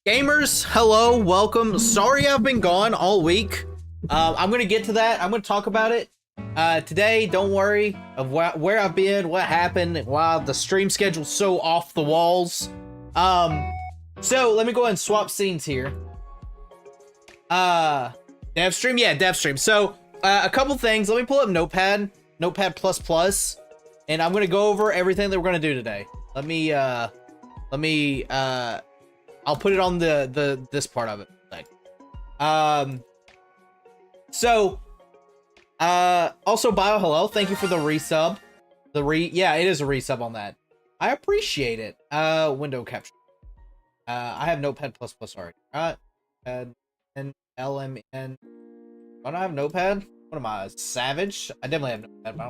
Gamers, hello, welcome. Sorry I've been gone all week. I'm gonna get to that. I'm gonna talk about it today. Don't worry of where I've been, what happened, why the stream schedule's so off the walls. So let me go ahead and swap scenes here. Dev stream, yeah, dev stream. So a couple things. Let me pull up Notepad, and I'm gonna go over everything that we're gonna do today. I'll put it on this part of it. Also Bio hello, thank you for the resub. Yeah, it is a resub on that. I appreciate it. Window capture. I have Notepad already. And LMN. I don't have Notepad. What am I, Savage? I definitely have Notepad, but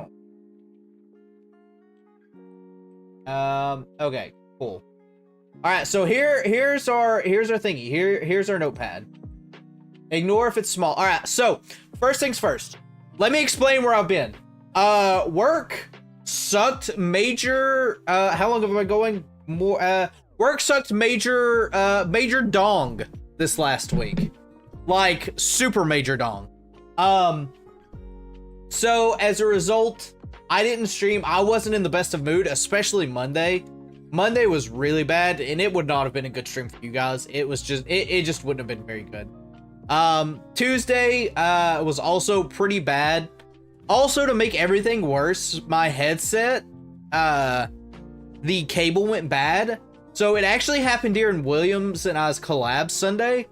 I don't. Okay, cool. All right, so here's our thingy. Here's our Notepad. Ignore if it's small. All right, so first things first. Let me explain where I've been. Work sucked major. How long have I been going? Work sucked major dong this last week, like super major dong. So as a result, I didn't stream. I wasn't in the best of mood, especially Monday. Monday was really bad, and it would not have been a good stream for you guys. It was just, it just wouldn't have been very good. Tuesday, was also pretty bad. Also, to make everything worse, my headset, the cable went bad. So it actually happened during Williams and I's collab Sunday,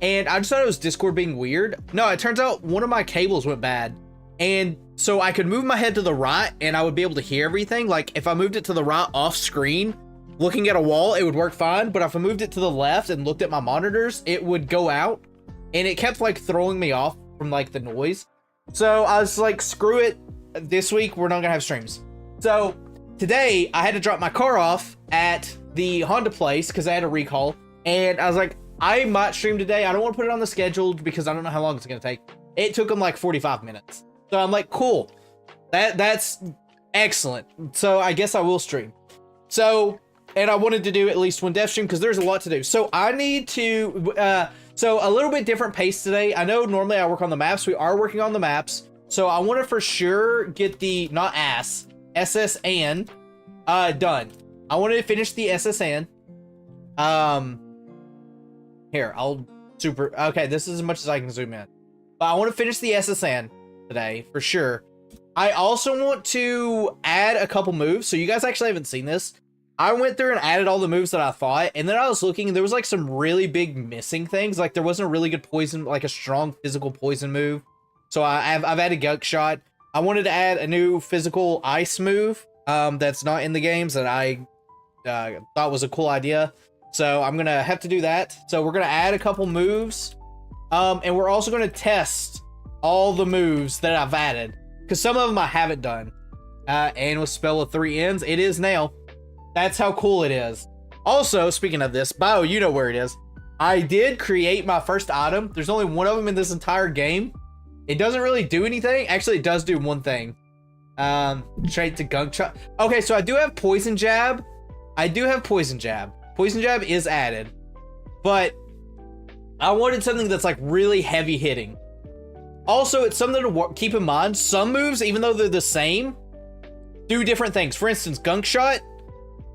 and I just thought it was Discord being weird. No, it turns out one of my cables went bad, and so I could move my head to the right and I would be able to hear everything. Like if I moved it to the right off screen, looking at a wall, it would work fine. But if I moved it to the left and looked at my monitors, it would go out, and it kept like throwing me off from like the noise. So I was like, screw it. This week, we're not gonna have streams. So today I had to drop my car off at the Honda place because I had a recall. And I was like, I might stream today. I don't want to put it on the schedule because I don't know how long it's gonna take. It took them like 45 minutes. So I'm like, cool, that's excellent. So I guess I will stream. So, and I wanted to do at least one dev stream because there's a lot to do. So I need to, so a little bit different pace today. I know normally I work on the maps. We are working on the maps. So I want to for sure get the, not SSN, done. I wanted to finish the SSN. Here, okay, this is as much as I can zoom in. But I want to finish the SSN today for sure. I also want to add a couple moves. So you guys actually haven't seen this. I went through and added all the moves that I thought, and then I was looking and there was like some really big missing things. Like there wasn't a really good poison, like a strong physical poison move. So I've added Gunk Shot. I wanted to add a new physical ice move that's not in the games that I thought was a cool idea. So I'm gonna have to do that. So we're gonna add a couple moves, and we're also gonna test all the moves that I've added, because some of them I haven't done. And with spell with 3 ends, it is now. That's how cool it is. Also, speaking of this, Bio, you know where it is. I did create my first item. There's only one of them in this entire game. It doesn't really do anything. Actually, it does do one thing. Trait to Gunk Shot. Okay, so I do have Poison Jab. Poison Jab is added, but I wanted something that's like really heavy hitting. Also, it's something to keep in mind. Some moves, even though they're the same, do different things. For instance, Gunk Shot,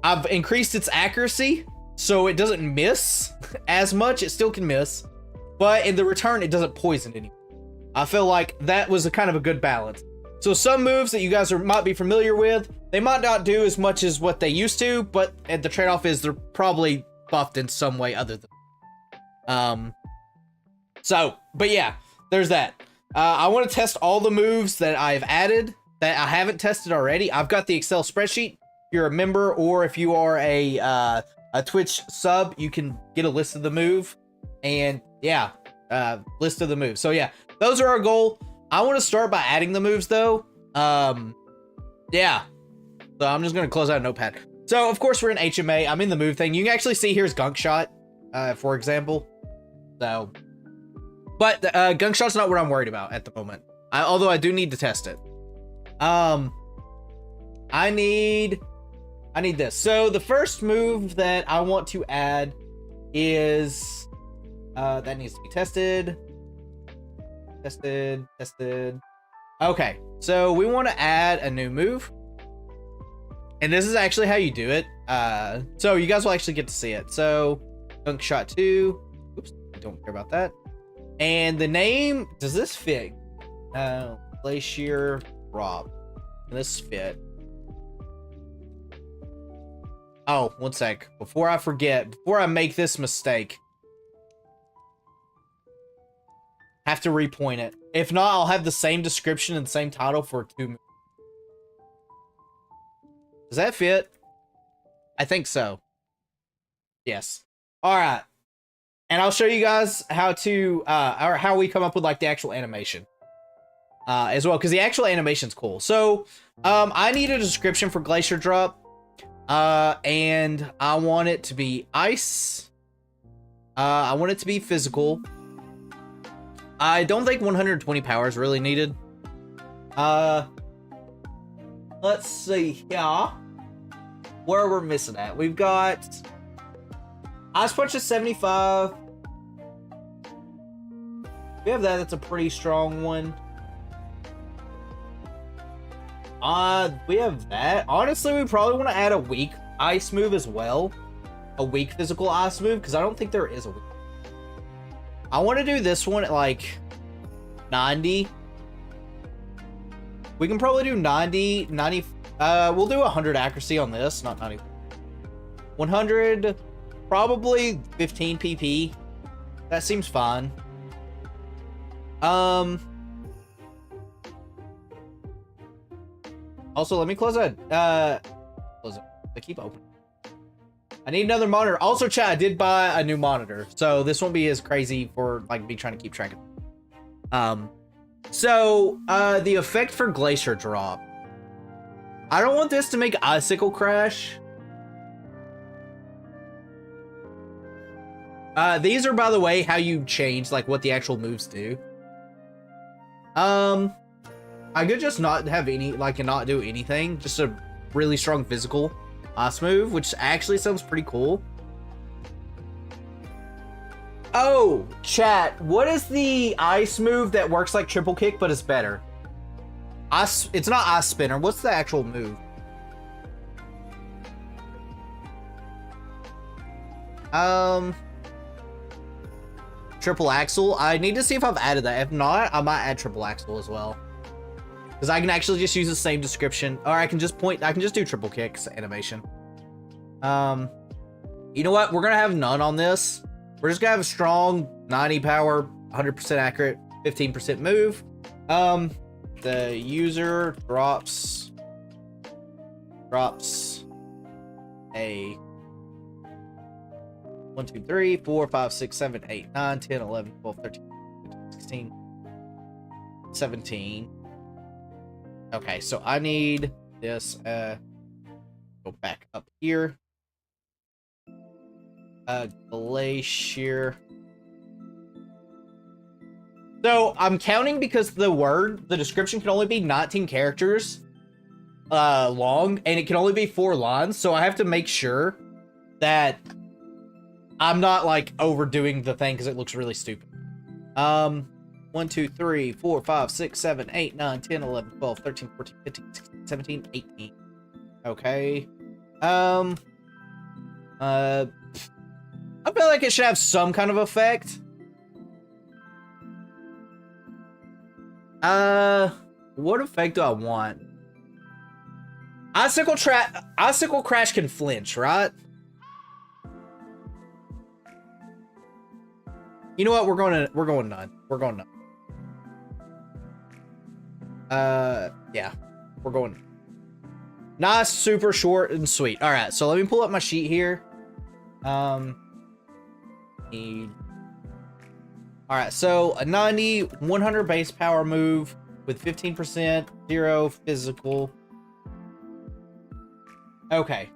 I've increased its accuracy, so it doesn't miss as much. It still can miss, but in the return, it doesn't poison anymore. I feel like that was a kind of a good balance. So some moves that you guys might be familiar with, they might not do as much as what they used to, but the trade-off is they're probably buffed in some way other than. But yeah, there's that. I want to test all the moves that I've added that I haven't tested already. I've got the Excel spreadsheet. If you're a member or if you are a Twitch sub, you can get a list of the move, and yeah, list of the moves. So yeah, those are our goal. I want to start by adding the moves though. Yeah. So I'm just going to close out a notepad. So of course we're in HMA. I'm in the move thing. You can actually see here's Gunk Shot, for example. So, but Gunk Shot's not what I'm worried about at the moment. Although I do need to test it. I need this. So the first move that I want to add is that needs to be tested. Tested. Okay, so we want to add a new move. And this is actually how you do it. So you guys will actually get to see it. So Dunk Shot 2. Oops, I don't care about that. And the name, does this fit? Glacier Rob. Can this fit? Oh, one sec. Before I forget, before I make this mistake, have to repoint it. If not, I'll have the same description and same title for 2 moves. Does that fit? I think so. Yes. All right. And I'll show you guys how to, or how we come up with like the actual animation as well, because the actual animation's cool. So, I need a description for Glacier Drop, and I want it to be ice. I want it to be physical. I don't think 120 power is really needed. Let's see here where we're missing at. We've got Ice Punch is 75. We have that. That's a pretty strong one. We have that. Honestly, we probably want to add a weak ice move as well. A weak physical ice move, because I don't think there is a weak. I want to do this one at like 90. We can probably do 90. We'll do 100 accuracy on this, not 90. 100, probably 15 PP. That seems fine. Also, let me close that. Close it. They keep opening. I need another monitor. Also, chat, I did buy a new monitor, so this won't be as crazy for like me trying to keep track of. The effect for Glacier Drop. I don't want this to make Icicle Crash. These are, by the way, how you change like what the actual moves do. I could just not have any, like, and not do anything. Just a really strong physical ice move, which actually sounds pretty cool. Oh, chat, what is the ice move that works like triple kick but is better? It's not Ice Spinner. What's the actual move? Triple Axel. I need to see if I've added that. If not, I might add Triple Axel as well. Because I can actually just use the same description. Or I can just do triple kicks animation. You know what? We're going to have none on this. We're just going to have a strong 90 power, 100% accurate, 15% move. The user drops a 1, 2, 3, 4, 5, 6, 7, 8, 9, 10, 11, 12, 13, 15, 16, 17. Okay, so I need this, go back up here. Glacier. So I'm counting because the description can only be 19 characters long, and it can only be 4 lines, so I have to make sure that I'm not like overdoing the thing because it looks really stupid. 1, 2, 3, 4, 5, 6, 7, 8, 9, 10, 11, 12, 13, 14, 15, 16, 17, 18. Okay. I feel like it should have some kind of effect. What effect do I want? Icicle Crash can flinch, right? You know what? We're going none. We're going none. Yeah, we're going. Nice, super short and sweet. All right, so let me pull up my sheet here. All right, so a 90, 100 base power move with 15%, 0 physical. Okay,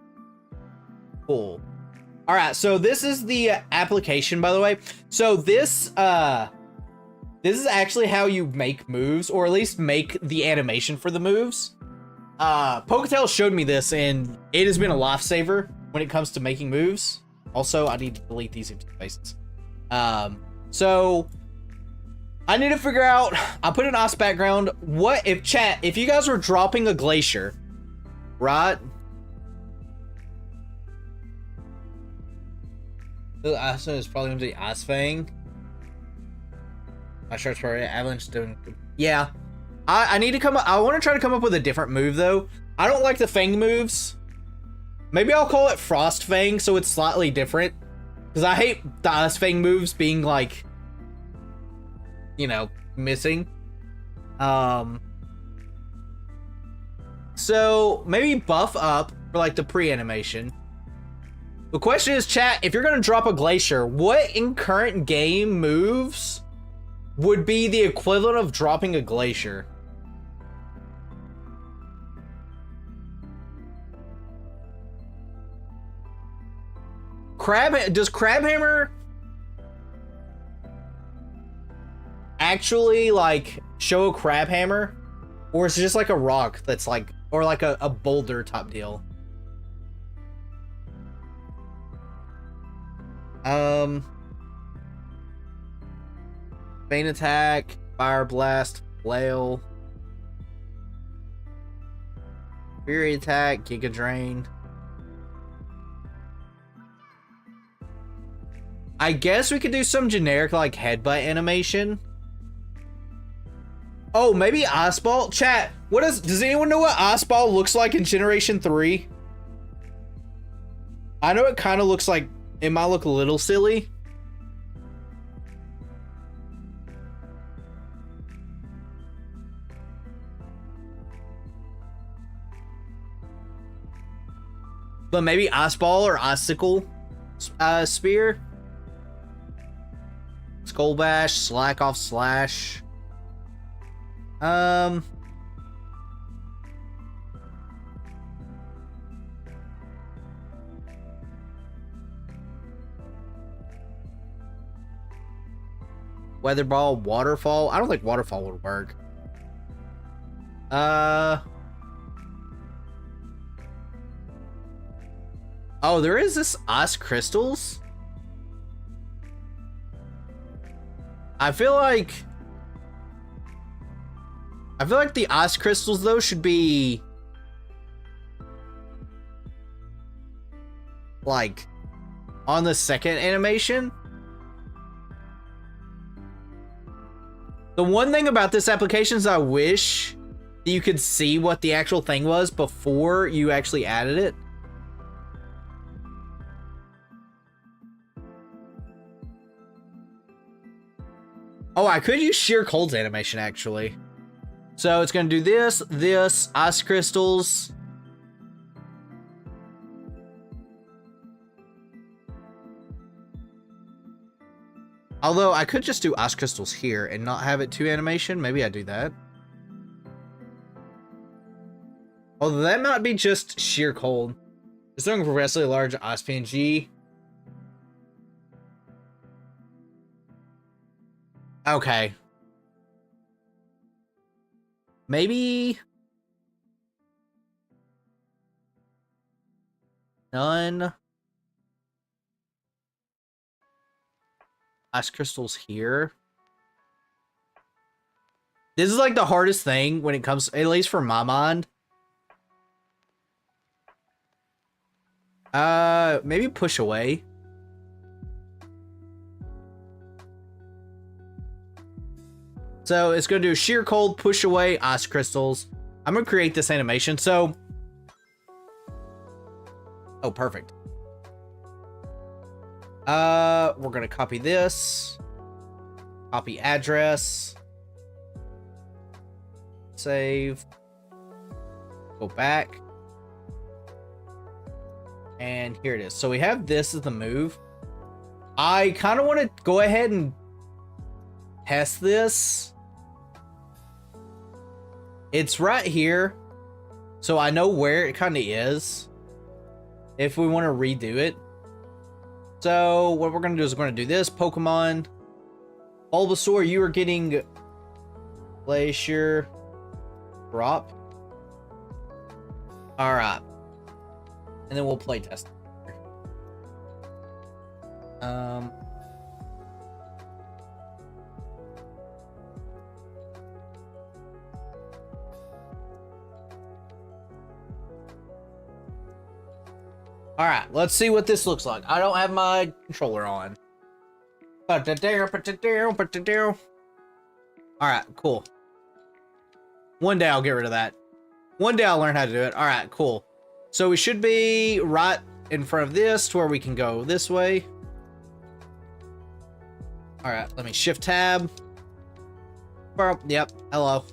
cool. All right, so this is the application, by the way. So this is actually how you make moves, or at least make the animation for the moves. Poketail showed me this, and it has been a lifesaver when it comes to making moves Also, I need to delete these empty spaces. So I need to figure out, I put an ice background. What if chat, if you guys were dropping a glacier, right? The ice is probably going to be Ice Fang. My shirt's probably Avalanche doing. Yeah. I need to come up. I want to try to come up with a different move though. I don't like the Fang moves. Maybe I'll call it Frost Fang so it's slightly different. Because I hate the Ice Fang moves being like, you know, missing. So maybe buff up for like the pre-animation. The question is, chat, if you're going to drop a glacier, what in current game moves would be the equivalent of dropping a glacier? Does Crabhammer actually like show a Crabhammer? Or is it just like a rock that's like, or like a boulder type deal? Feint Attack, Fire Blast, Flail, Fury Attack, Giga Drain. I guess we could do some generic like headbutt animation. Oh, maybe Ice Ball? Chat, does anyone know what Ice Ball looks like in Generation 3? I know it kind of looks like, it might look a little silly. But maybe Ice Ball or Icicle Spear. Skull Bash, Slack Off Slash. Weather Ball, Waterfall. I don't think Waterfall would work. Oh, there is this Ice Crystals. I feel like the Ice Crystals though should be like on the second animation. The one thing about this application is I wish you could see what the actual thing was before you actually added it. Oh, I could use Sheer Cold's animation actually. So it's gonna do this, Ice Crystals. Although I could just do Ice Crystals here and not have it to animation. Maybe I do that. Although that might be just Sheer Cold. It's throwing a progressively large Ice PNG. Okay. Maybe none. Ice Crystals here. This is like the hardest thing when it comes, at least for my mind. Maybe Push Away. So it's going to do Sheer Cold, Push Away, Ice Crystals. I'm going to create this animation. So, oh, perfect. We're going to copy this. Copy address. Save. Go back. And here it is. So we have this as the move. I kind of want to go ahead and test this. It's right here. So I know where it kind of is. If we want to redo it. So what we're going to do is we're going to do this. Pokemon. Bulbasaur, you are getting Glacier Drop. Alright. And then we'll play test. Um. All right, let's see what this looks like. I don't have my controller on. All right, cool. One day I'll get rid of that. One day I'll learn how to do it. All right, cool. So we should be right in front of this to where we can go this way. All right, let me shift tab. Yep, hello.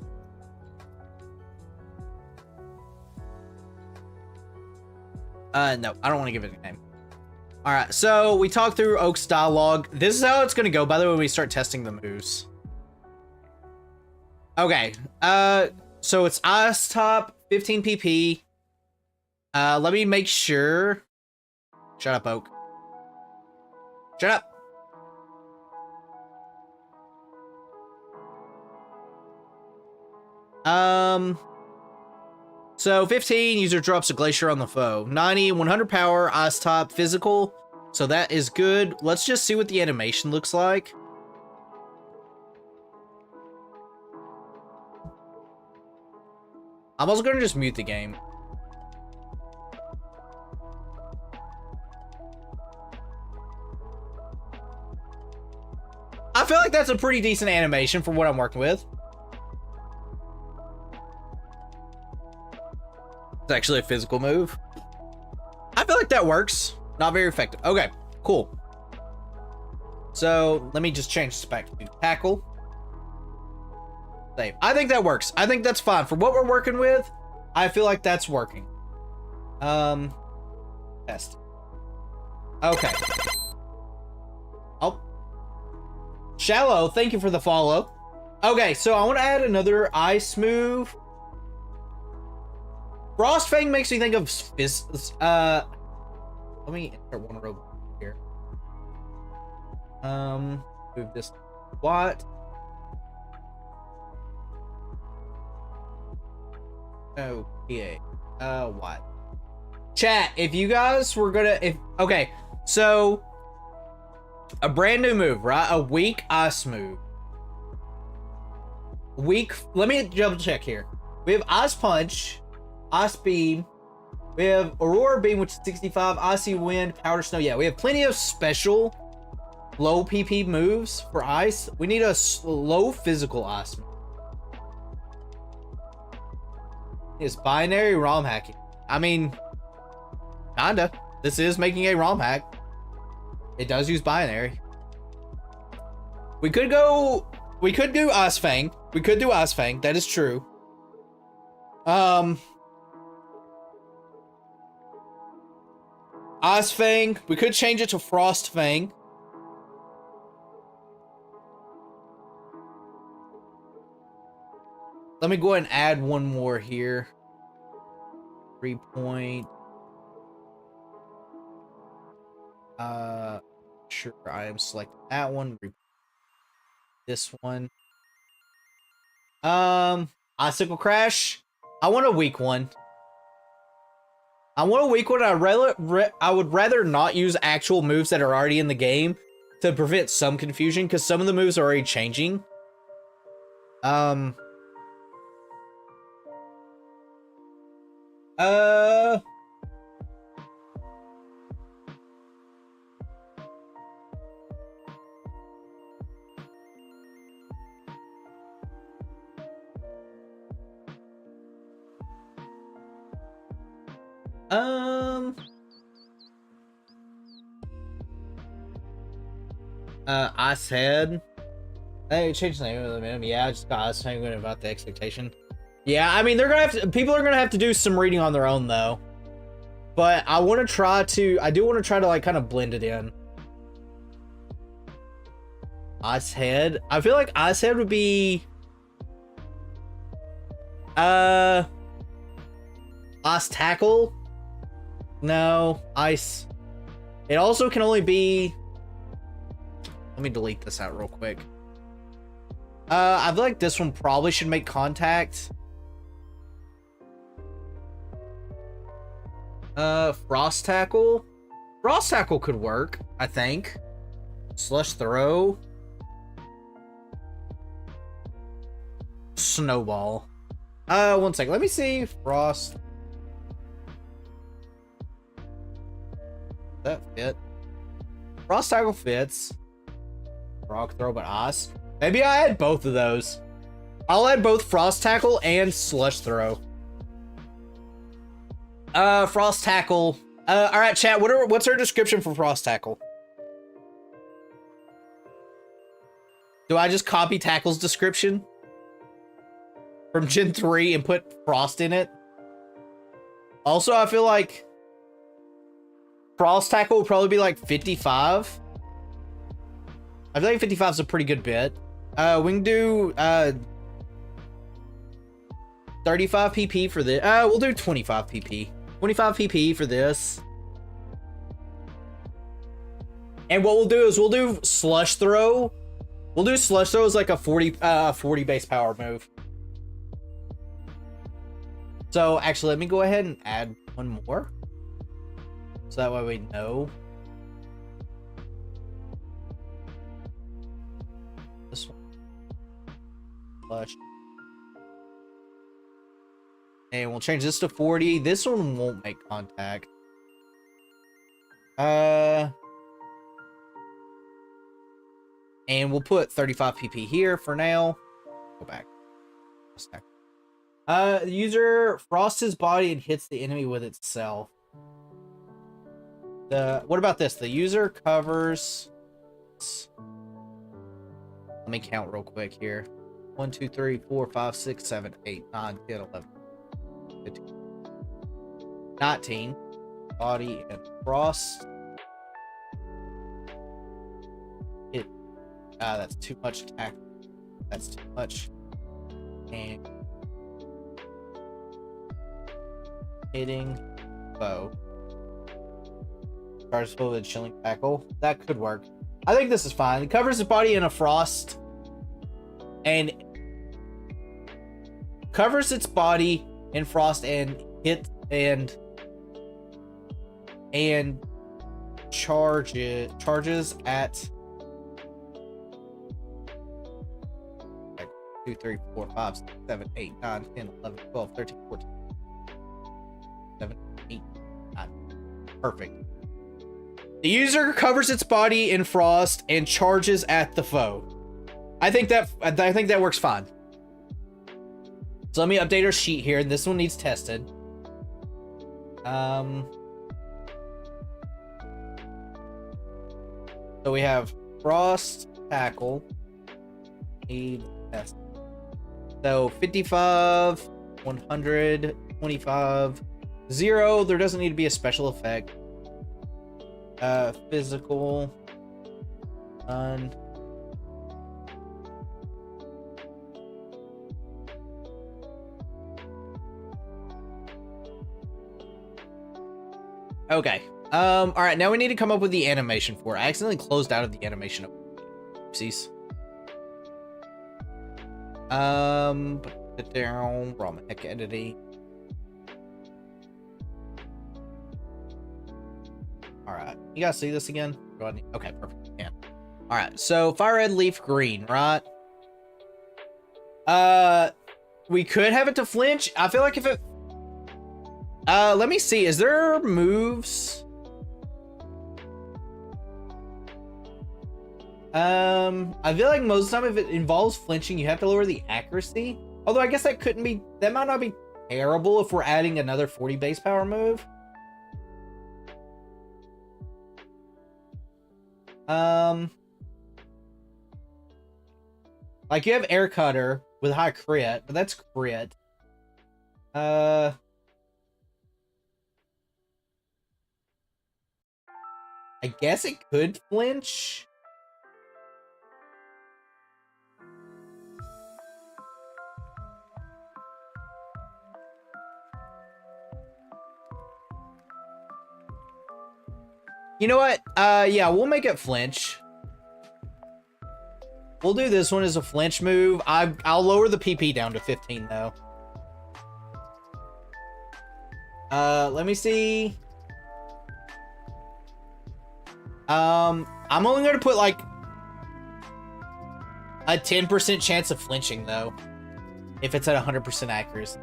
No, I don't want to give it a name. All right, so we talked through Oak's dialogue. This is how it's going to go, by the way, when we start testing the moves. Okay, so it's Oddtop, 15 PP. Let me make sure. Shut up, Oak. Shut up. So 15, user drops a glacier on the foe. 90, 100 power, Oddtop, physical. So that is good. Let's just see what the animation looks like. I'm also going to just mute the game. I feel like that's a pretty decent animation for what I'm working with. It's actually a physical move. I feel like that works. Not very effective. Okay, cool. So let me just change this back to tackle. Save. I think that works. I think that's fine. For what we're working with, I feel like that's working. Test. Okay. Oh. Shallow, thank you for the follow. Okay, so I want to add another ice move. Frost Fang makes me think of let me insert one row here. Move this. What? Okay. What? Chat, if you guys were gonna, okay, so a brand new move, right? A weak ice move. Weak. Let me double check here. We have Ice Punch, Ice Beam. We have Aurora Beam, which is 65, Icy Wind, Powder Snow. Yeah, we have plenty of special low PP moves for ice. We need a low physical ice move. It's binary ROM hacking. I mean, kinda. This is making a ROM hack. It does use binary. We could do Ice Fang. We could do Ice Fang. That is true. Ice Fang. We could change it to Frost Fang. Let me go ahead and add one more here. 3 point. Sure, I am selecting that one. This one. Icicle Crash. I want a weak one. I want a weak one. I would rather not use actual moves that are already in the game to prevent some confusion, because some of the moves are already changing. Ice Head. Hey, change the name of the man. Yeah, I just got Ice Head about the expectation. Yeah, I mean, they're gonna have to, people are gonna have to do some reading on their own though. But I want to try to, I do want to try to like kind of blend it in. Ice Head. I feel like Ice Head would be Ice Tackle. No, Ice. It also can only be, let me delete this out real quick. I feel like this one probably should make contact. Frost Tackle. Frost Tackle could work, I think. Slush throw. Snowball. One second. Let me see. Frost. That fit. Frost tackle fits. Rock throw, but ice. Maybe I add both of those. I'll add both frost tackle and slush throw. Frost tackle. All right, chat. What's our description for frost tackle? Do I just copy tackle's description from Gen 3 and put frost in it? Also, I feel like frost tackle will probably be like 55. I feel like 55 is a pretty good bit. We can do 35 PP for this. We'll do 25 PP. 25 PP for this. And what we'll do is we'll do slush throw. We'll do slush throw as like a 40 base power move. So actually, let me go ahead and add one more. So that way we know. This one. Slush. And we'll change this to 40. This one won't make contact. And we'll put 35 PP here for now. Go back. The user frosts his body and hits the enemy with itself. What about this? The user covers. Let me count real quick here. 1, 2, 3, 4, 5, 6, 7, 8, 9, 10, 11, 15, 19. Body and frost. That's too much attack. That's too much. And hitting bow. Charges full with a chilling tackle. That could work. I think this is fine. It covers his body in a frost. And covers its body in frost and hit and charges at 2, 3, 4, 5, 6, 7, 8, 9, 10, 11, 12, 13, 14, 7, 8, 9. Perfect. The user covers its body in frost and charges at the foe. I think that works fine. So let me update our sheet here. This one needs tested. So we have frost tackle. Need test. So 55, 100, 25, 0. There doesn't need to be a special effect. Physical. None. Okay. All right. Now we need to come up with the animation for it. I accidentally closed out of the animation. Oopsies. Put it down. Rom heck editing. All right. You guys see this again? Okay, perfect. Yeah. All right. So fire red, leaf green, right? We could have it to flinch. I feel like if it. Let me see. Is there moves? I feel like most of the time if it involves flinching, you have to lower the accuracy. Although I guess that might not be terrible if we're adding another 40 base power move. Like you have air cutter with high crit, but that's crit. I guess it could flinch. You know what? Yeah, we'll make it flinch. We'll do this one as a flinch move. I'll lower the PP down to 15 though. Let me see. I'm only gonna put like a 10% chance of flinching though, if it's at 100% accuracy.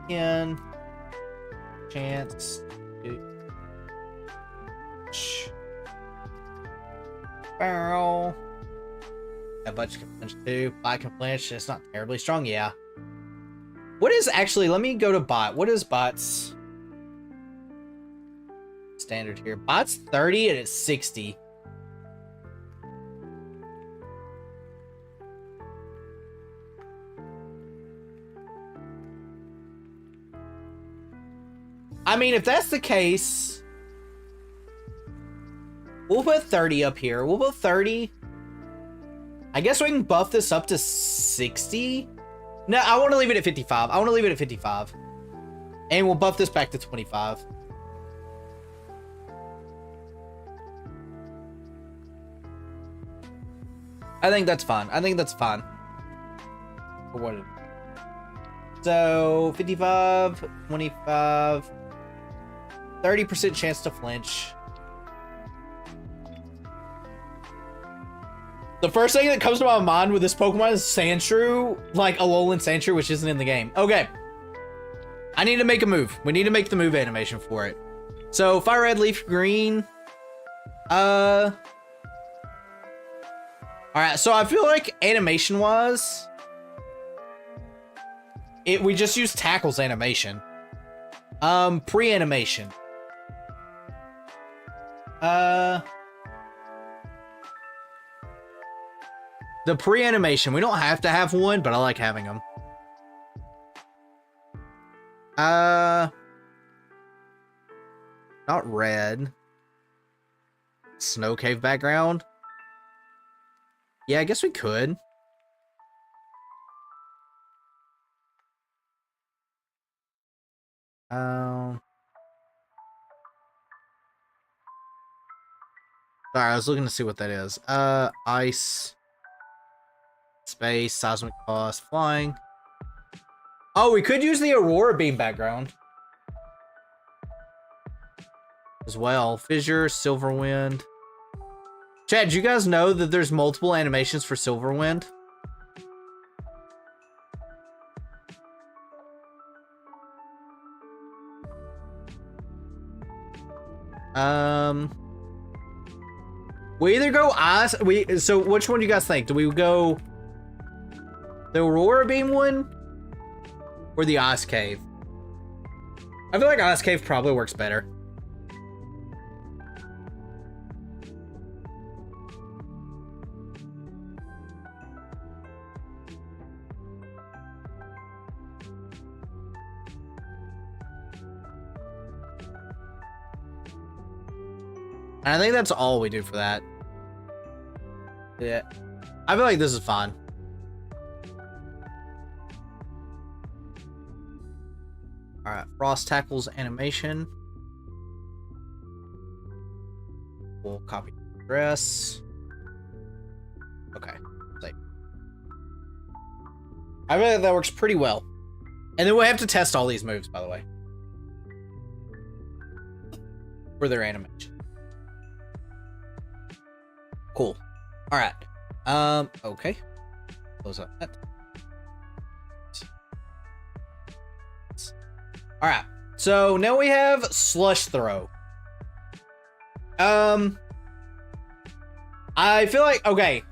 In chance to barrel. A bunch can flinch too. Bot can flinch. It's not terribly strong. Yeah. What is actually? Let me go to bot. What is bot's standard here? Bot's 30 and it's 60. I mean, if that's the case, we'll put 30 up here. We'll put 30. I guess we can buff this up to 60. No, I want to leave it at 55. I want to leave it at 55. And we'll buff this back to 25. I think that's fine. I think that's fine. For what it is. So, 55, 25, 30% chance to flinch. The first thing that comes to my mind with this Pokemon is Sandshrew, like Alolan Sandshrew, which isn't in the game. Okay. I need to make a move. We need to make the move animation for it. So, Fire Red, Leaf Green. Alright, so I feel like animation-wise, we just use Tackle's animation. Pre-animation. The pre-animation, we don't have to have one, but I like having them. Not red. Snow cave background. Yeah, I guess we could. Sorry, I was looking to see what that is. Ice. Space, seismic cost, flying. Oh, we could use the Aurora Beam background as well. Fissure, Silverwind. Chad, do you guys know that there's multiple animations for Silverwind? We either go ice. So which one do you guys think? Do we go the Aurora Beam one or the Ice Cave? I feel like Ice Cave probably works better. And I think that's all we do for that. Yeah. I feel like this is fine. Alright, Frost Tackle's animation. We'll copy the address. Okay. Save. I feel like that works pretty well. And then we'll have to test all these moves, by the way. For their animation. Cool. Alright. Okay. Close up that. Alright. So now we have Slush Throw. I feel like, okay.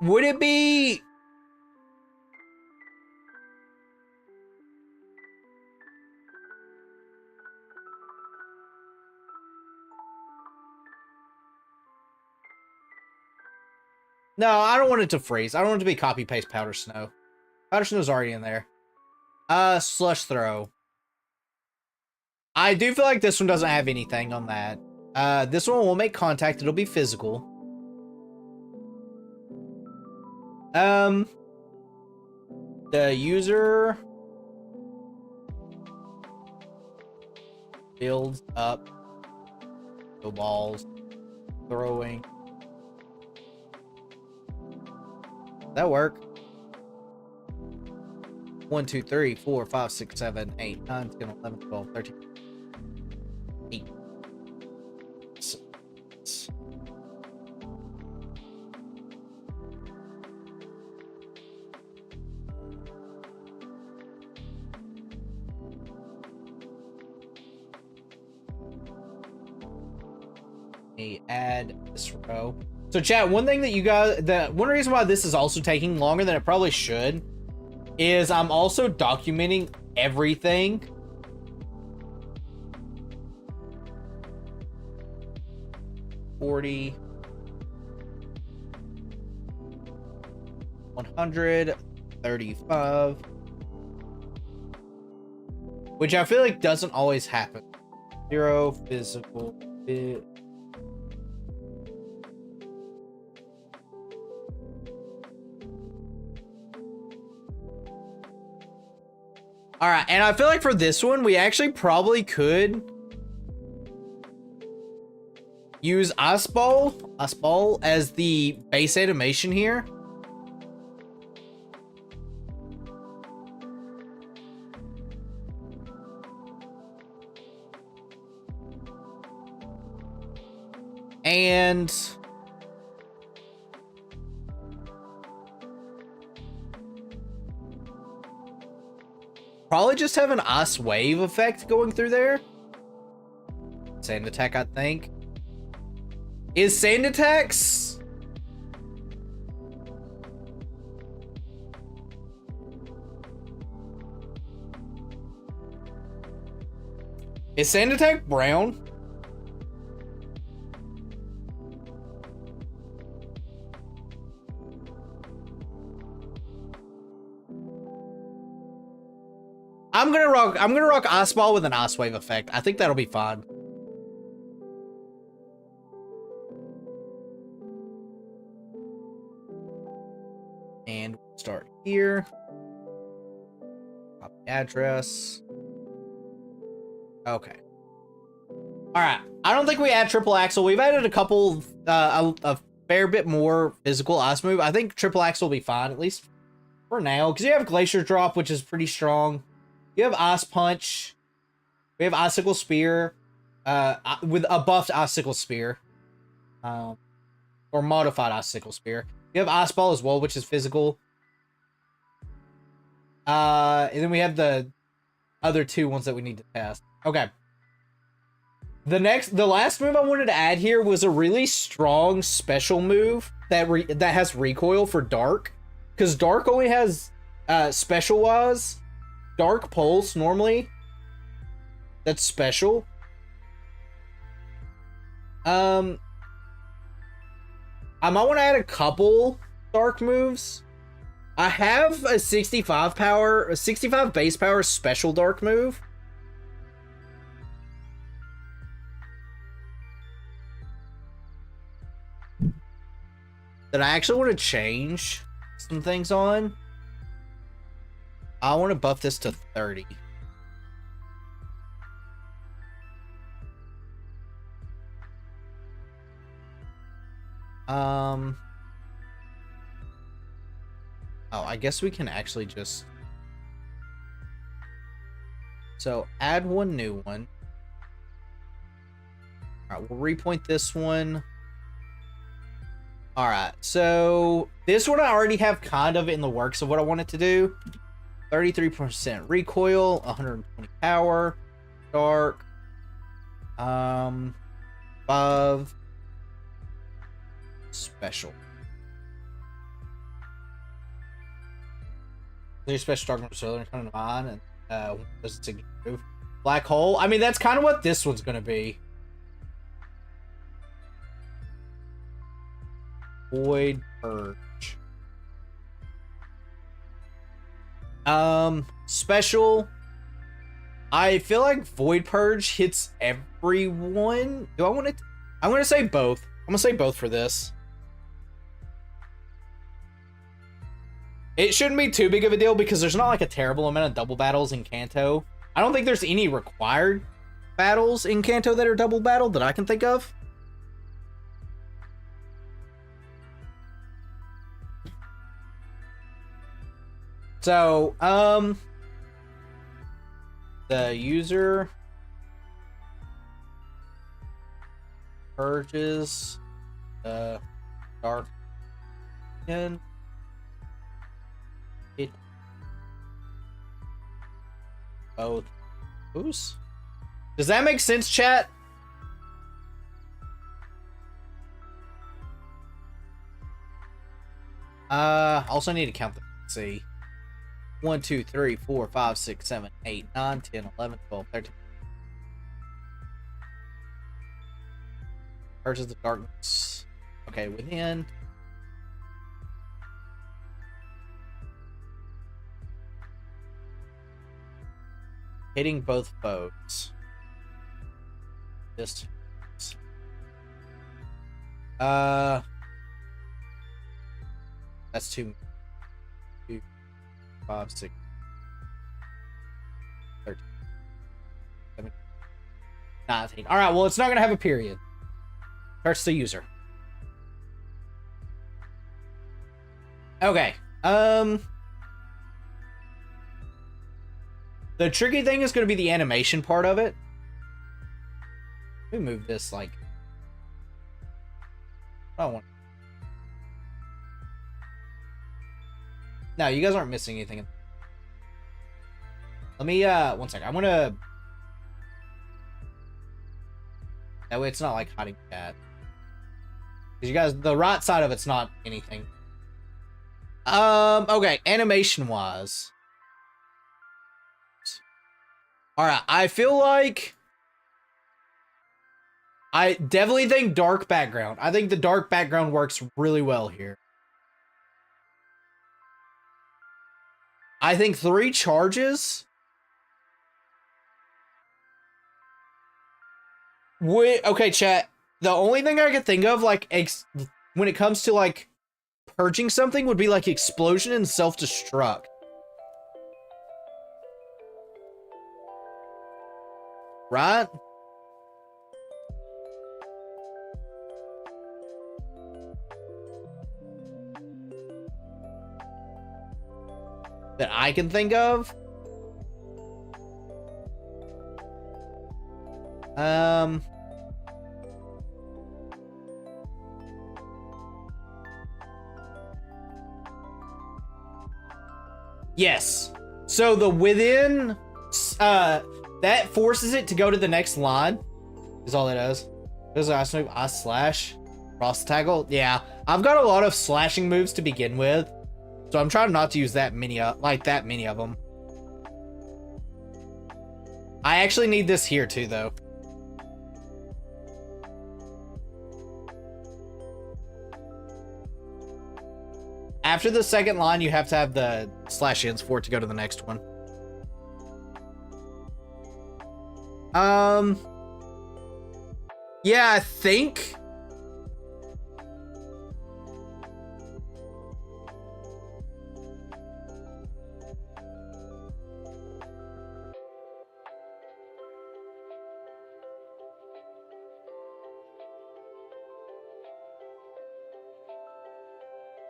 Would it be... No, I don't want it to freeze. I don't want it to be copy-paste Powder Snow. Powder Snow's already in there. Slush Throw. I do feel like this one doesn't have anything on that. This one will make contact. It'll be physical. The user builds up the balls, throwing. That work? 1, 2, 3, 4, 5, 6, 7, 8, 9, 10, 11, 12, 13, 8. Add this row. So chat, one thing that you guys, one reason why this is also taking longer than it probably should is I'm also documenting everything. $40, 100, 35, which I feel like doesn't always happen. 0 physical bit. All right, and I feel like for this one, we actually probably could use Ice Ball as the base animation here. And probably just have an ice wave effect going through there. Sand attack, I think. Is sand attacks? Is sand attack brown? I'm gonna rock Ice Ball with an Ice Wave effect. I think that'll be fine. And we'll start here. Copy address. Okay. Alright. I don't think we add triple axle. We've added a couple, a fair bit more physical ice move. I think triple axle will be fine, at least for now. Because you have Glacier Drop, which is pretty strong. You have Ice Punch. We have Icicle Spear. With a buffed Icicle Spear. Or modified Icicle Spear. You have Ice Ball as well, which is physical. And then we have the other two ones that we need to test. Okay. The last move I wanted to add here was a really strong special move that has recoil for Dark. Because Dark only has, special-wise, Dark Pulse normally. That's special. I might want to add a couple Dark moves. I have a 65 base power special Dark move. That I actually want to change some things on. I want to buff this to 30. Oh, I guess we can actually just... So, add one new one. Alright, we'll repoint this one. Alright, so this one I already have kind of in the works of what I wanted to do. 33% recoil, 120 power, dark, 5 special. Your special dark so they're coming to mind, and does it move? Black hole. I mean, that's kind of what this one's gonna be. Void Purge. Special. I feel like Void Purge hits everyone. Do I want it? I'm gonna say both. I'm gonna say both for this. It shouldn't be too big of a deal because there's not like a terrible amount of double battles in Kanto. I don't think there's any required battles in Kanto that are double battled that I can think of. So, the user purges the dark and it both. Who's? Does that make sense, chat? Also need to count the. Let's see. 1, 2, 3, 4, 5, 6, 7, 8, 9, 10, 11, 12, 13. Purges the darkness. Okay, within. Hitting both foes. Distance. That's 2, 5, 6, 13, 17, 19. All right, well, it's not going to have a period. Starts the user. Okay. The tricky thing is going to be the animation part of it. Let me move this, like... I don't want... No, you guys aren't missing anything. Let me, one second. I'm gonna... That way it's not, like, hiding chat. Because you guys, the right side of it's not anything. Okay, animation-wise. Alright, I feel like... I definitely think dark background. I think the dark background works really well here. I think 3 charges would... Okay, chat. The only thing I could think of, like, when it comes to, like, purging something would be, like, explosion and self-destruct. Right? That I can think of. Yes. So the within, that forces it to go to the next line. Is all it does. Does I slash cross tackle? Yeah, I've got a lot of slashing moves to begin with. So I'm trying not to use that many of them. I actually need this here too, though. After the second line, you have to have the slash ins for it to go to the next one. Yeah, I think...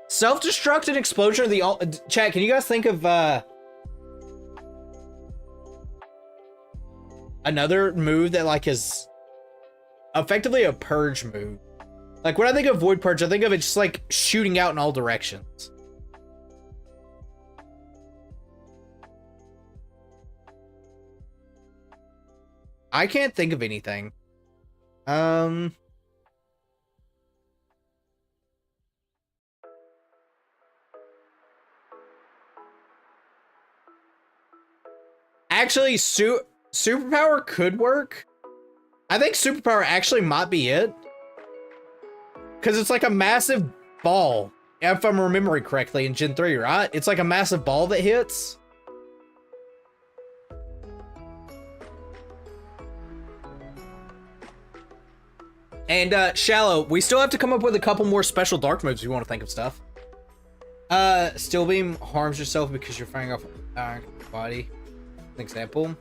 Self-destruct and explosion are the... Chat, can you guys think of another move that, like, is effectively a purge move? Like, when I think of Void Purge, I think of it just, like, shooting out in all directions. I can't think of anything. Actually, superpower could work. I think superpower actually might be it. Because it's like a massive ball. If I'm remembering correctly in Gen 3, right? It's like a massive ball that hits. And, Shallow, we still have to come up with a couple more special dark moves if you want to think of stuff. Steel Beam harms yourself because you're firing off a body. An example.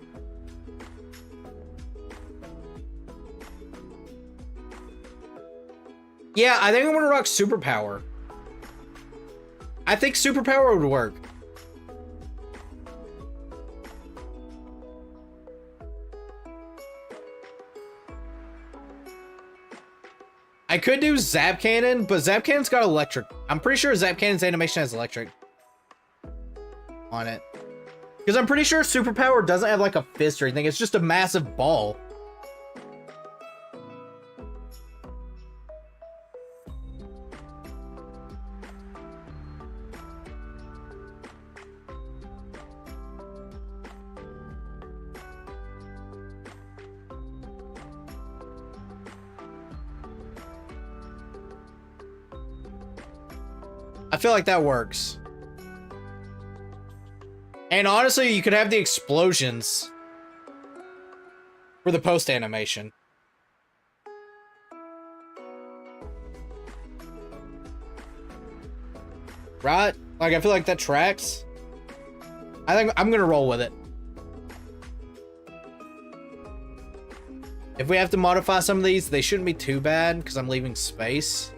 Yeah, I think I'm gonna rock superpower. I think superpower would work. I could do Zap Cannon, but Zap Cannon's got electric. I'm pretty sure Zap Cannon's animation has electric on it. Because I'm pretty sure Superpower doesn't have like a fist or anything. It's just a massive ball. I feel like that works. And honestly, you could have the explosions for the post animation. Right? Like, I feel like that tracks. I think I'm gonna roll with it. If we have to modify some of these, they shouldn't be too bad because I'm leaving space.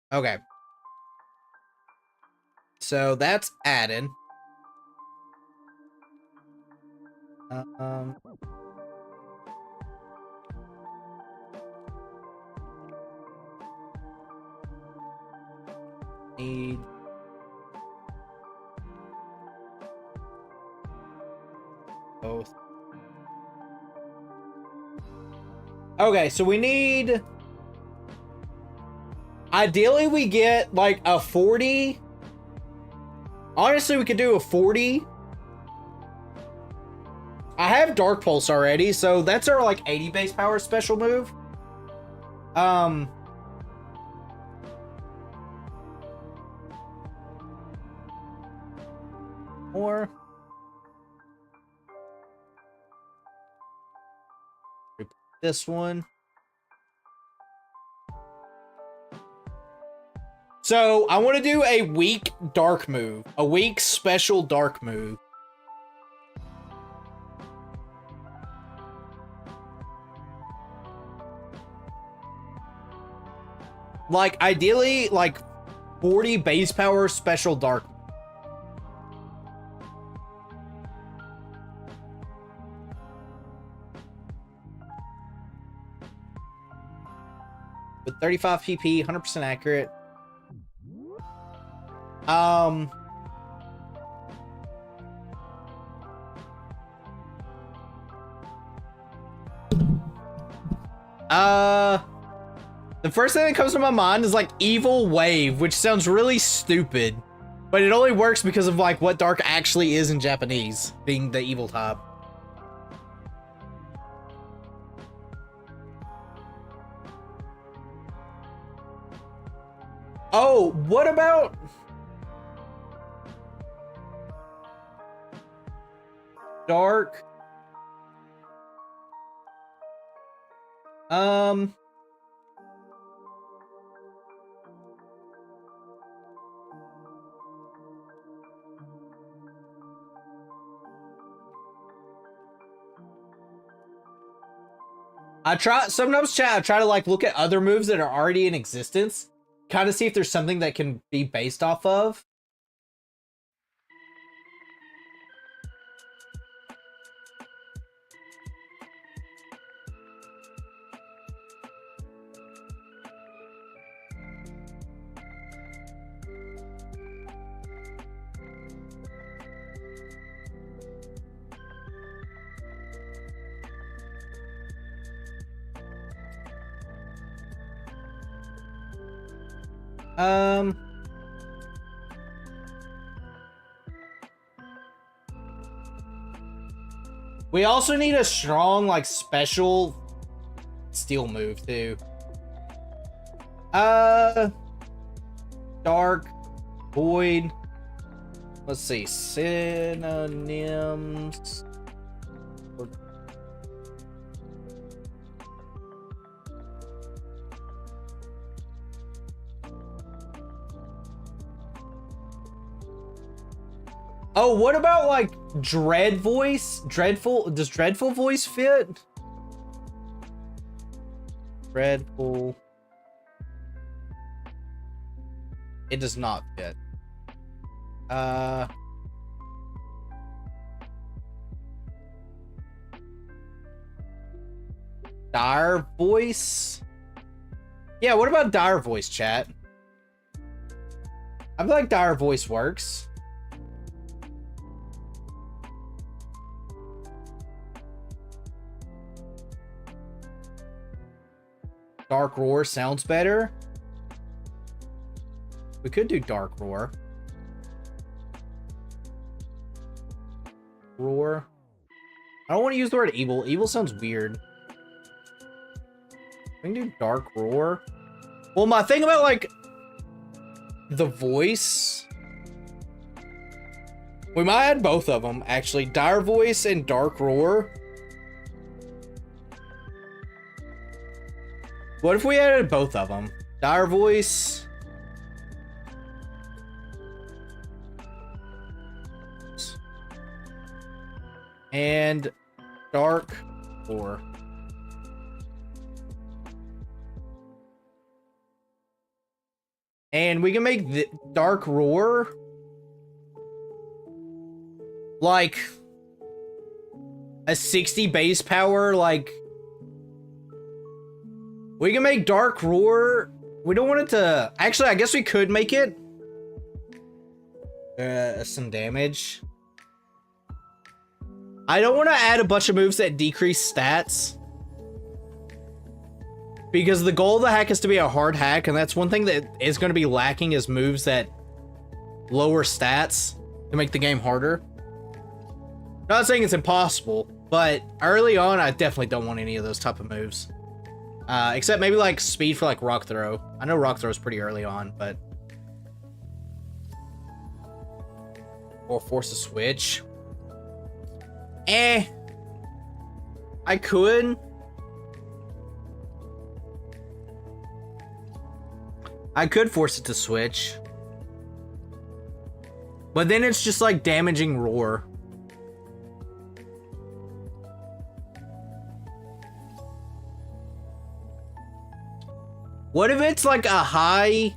Okay. So that's added. Need both. Okay, so we need, ideally we get like a 40. Honestly, we could do a 40. I have Dark Pulse already, so that's our like 80 base power special move. Or this one. So I want to do a weak dark move, a weak special dark move. Like ideally like 40 base power special dark. With 35 PP, 100% accurate. The first thing that comes to my mind is like Evil Wave, which sounds really stupid, but it only works because of like what dark actually is in Japanese, being the evil type. Oh, what about dark? Sometimes chat, I try to like look at other moves that are already in existence, kind of see if there's something that can be based off of. We also need a strong, like, special steel move, too. Dark, void. Let's see, synonyms. Oh, what about like Dread Voice? Dreadful? Does Dreadful Voice fit? Dreadful. It does not fit. dire voice. Yeah, what about dire voice, chat? I feel like dire voice works. Dark roar sounds better. We could do dark roar. Roar. I don't want to use the word evil. Evil sounds weird. We can do dark roar. Well, my thing about like the voice, we might add both of them actually. Dire voice and dark roar. What if we added both of them? Dire voice. And dark roar. And we can make the dark roar like a 60 base power. Like we can make dark roar. We don't want it to actually, I guess we could make it some damage. I don't want to add a bunch of moves that decrease stats, because the goal of the hack is to be a hard hack, and that's one thing that is going to be lacking is moves that lower stats to make the game harder. Not saying it's impossible, but early on, I definitely don't want any of those type of moves. Except maybe like speed for like rock throw. I know rock throw is pretty early on, but... Or force a switch. I could. I could force it to switch. But then it's just like damaging roar. What if it's like a high...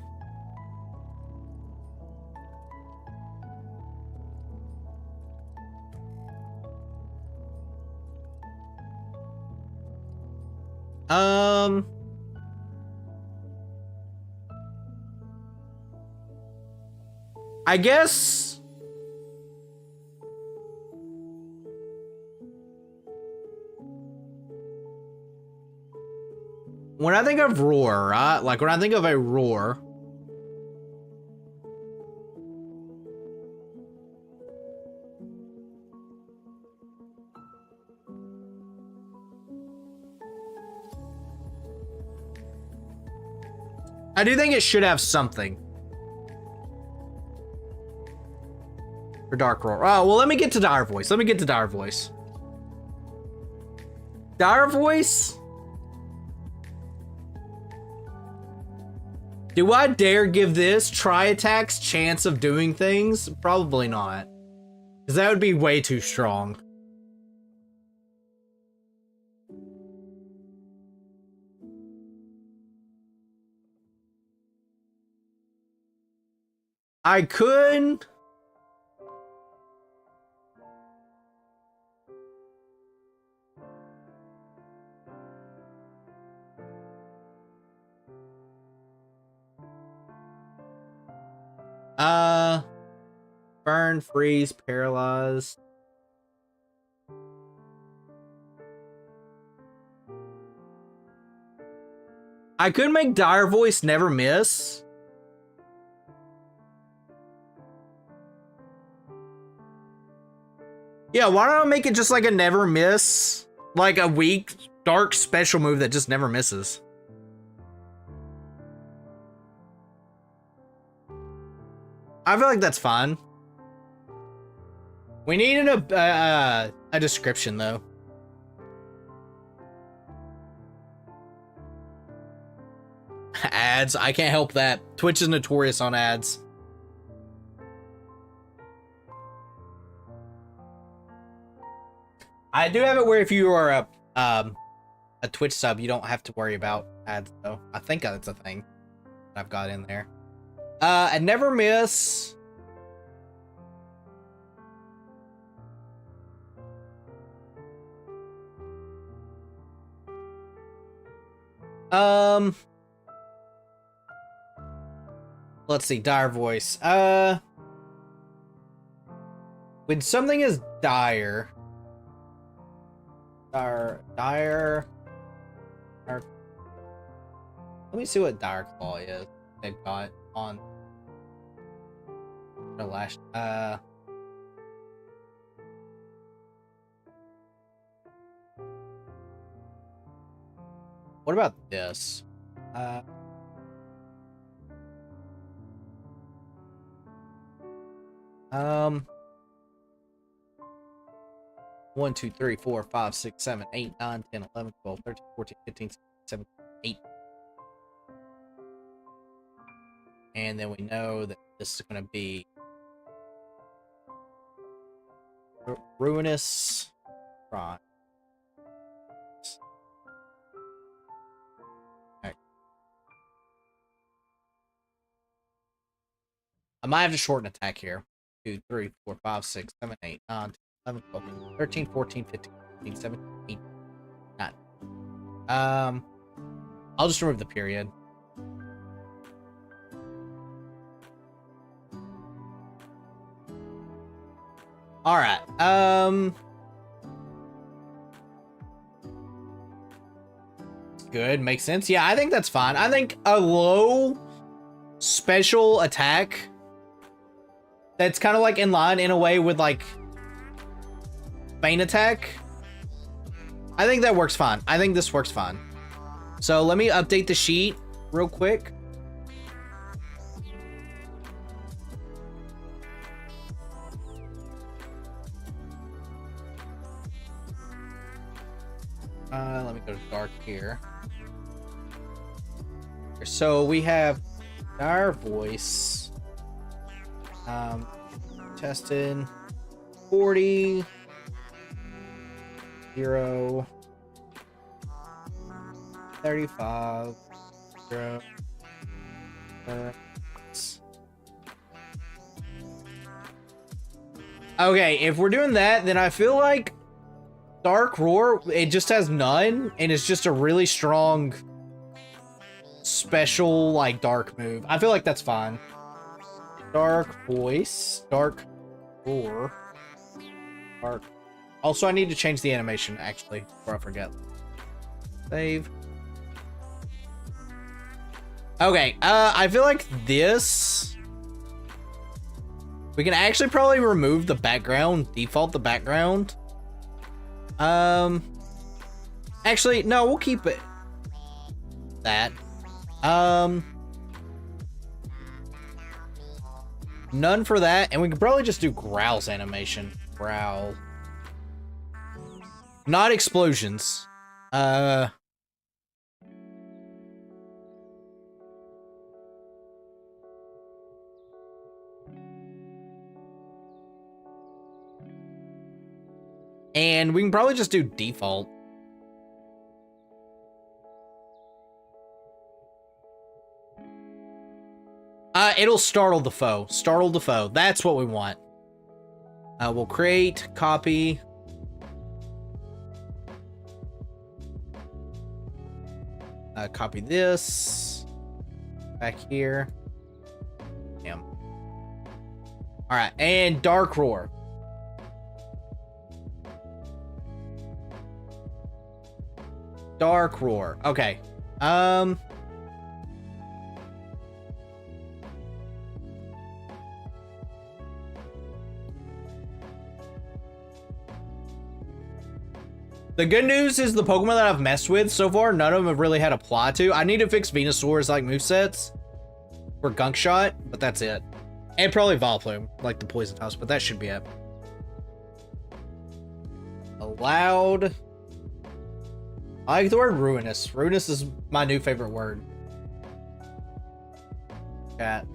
I guess when I think of roar, right? Like when I think of a roar, I do think it should have something for dark roar. Oh, well, let me get to dire voice. Let me get to dire voice. Dire voice? Do I dare give this tri-attack's chance of doing things? Probably not. Because that would be way too strong. I could... Burn, freeze, paralyze. I could make dire voice never miss. Yeah, why don't I make it just like a never miss? Like a weak, dark special move that just never misses. I feel like that's fine. We need a description, though. Ads. I can't help that. Twitch is notorious on ads. I do have it where if you are a Twitch sub, you don't have to worry about ads, though. I think that's a thing that I've got in there. A never miss. Let's see, dire voice. When something is dire, dire. Let me see what dire claw is. They've got on their last. What about this? 1, 2, 3, 4, 5, 6, 7, 8, 9, 10, 11, 12, 13, 14, 15, 16, 17, 8. And then we know that this is going to be ruinous crime. Right. I might have to shorten attack here. 2, 3, 4, 5, 6, 7, 8, 9, 10, 11, 12, 13, 14, 15, 16, 17, 18, 9. I'll just remove the period. All right. Good. Makes sense. Yeah, I think that's fine. I think a low special attack that's kind of like in line in a way with like Bane attack. I think that works fine. I think this works fine. So let me update the sheet real quick. Let me go to dark here. So we have our voice. Tested 40 0 35 0 Okay, if we're doing that, then I feel like Dark Roar, it just has none, and it's just a really strong special, like, dark move. I feel like that's fine. Dark Voice, Dark Roar, Dark. Also, I need to change the animation, actually, before I forget. Save. Okay, I feel like this... We can actually probably remove the background, default the background. Actually, no, we'll keep it that. None for that, and we can probably just do Growl's animation. Growl. Not explosions. And we can probably just do default. It'll startle the foe. Startle the foe. That's what we want. We'll create, copy. Copy this. Back here. Damn. Alright, and Dark Roar. Dark Roar. Okay. The good news is the Pokemon that I've messed with so far, none of them have really had apply to. I need to fix Venusaur's like movesets for Gunk Shot, but that's it. And probably Vileplume, like the Poison House, but that should be it. Allowed. I like the word ruinous. Ruinous is my new favorite word. Chat.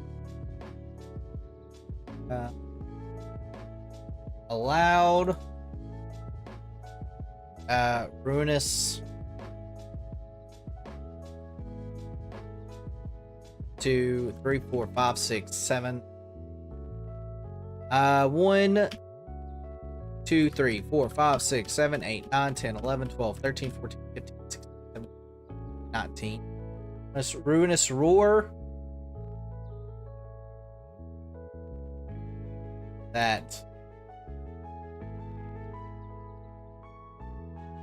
Allowed. Ruinous. 2, 3, 4, 5, 6, 7. 1, 2, 3, 4, 5, 6, 7, 8, 9, 10, 11, 12, 13, 14, 15, 16, 17, 19. Ruinous Roar. That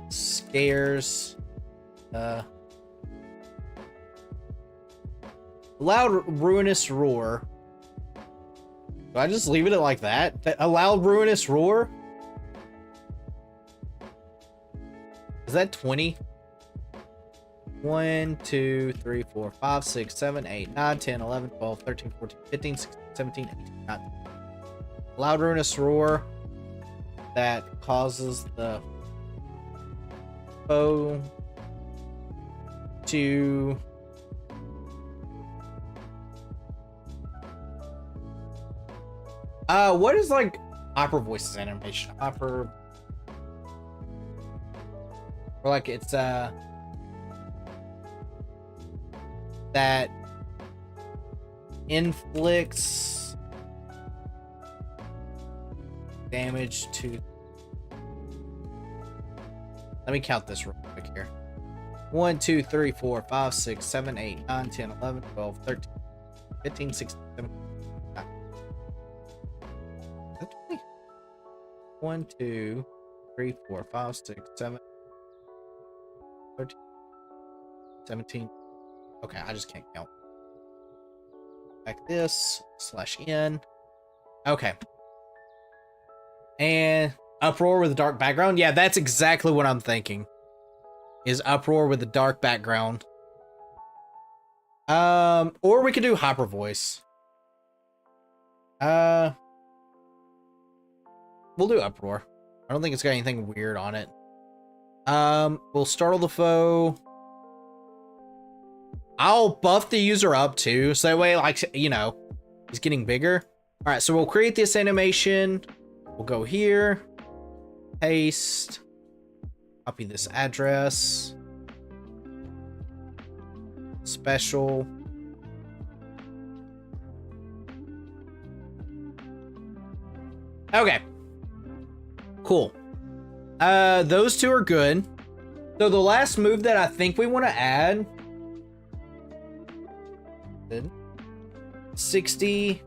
scares. Loud Ruinous Roar. Do I just leave it like that? A loud Ruinous Roar? Is that 20? 1, 2, 3, 4, 5, 6, 7, 8, 9, 10, 11, 12, 13, 14, 15, 16, 17, 18, 19. Loud Ruinous Roar that causes the foe to what is like Hyper Voices animation? Hyper, or like it's that inflicts damage to. Let me count this real quick here. 1, 2, 3, 4, 5, 6, 7, 8, 9, 10, 11, 12, 13, 15, 16, 17. 1, 2, 3, 4, 5, 6, 7, 13, 17. Okay, I just can't count. Like this, /n. Okay. And Uproar with a dark background. Yeah, that's exactly what I'm thinking. Is Uproar with a dark background. Or we could do Hyper Voice. We'll do Uproar. I don't think it's got anything weird on it. We'll startle the foe. I'll buff the user up too, so that way, like, you know, he's getting bigger. All right, so we'll create this animation. We'll go here, paste, copy this address, special. Okay, cool. Those two are good. So the last move that I think we want to add, 60,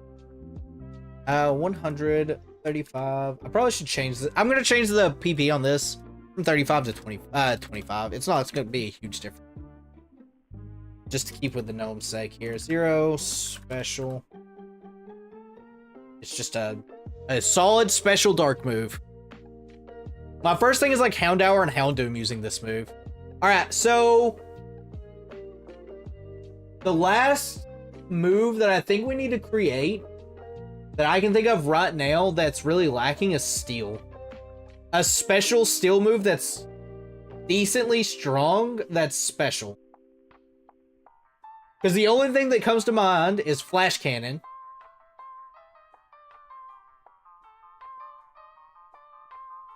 135. I probably should change this. I'm gonna change the PP on this from 35 to 25. It's gonna be a huge difference. Just to keep with the gnome's sake here. 0 special. It's just a solid special dark move. My first thing is like Houndour and Houndoom using this move. All right, so the last move that I think we need to create that I can think of right now that's really lacking is Steel. A special Steel move that's decently strong, that's special. Because the only thing that comes to mind is Flash Cannon.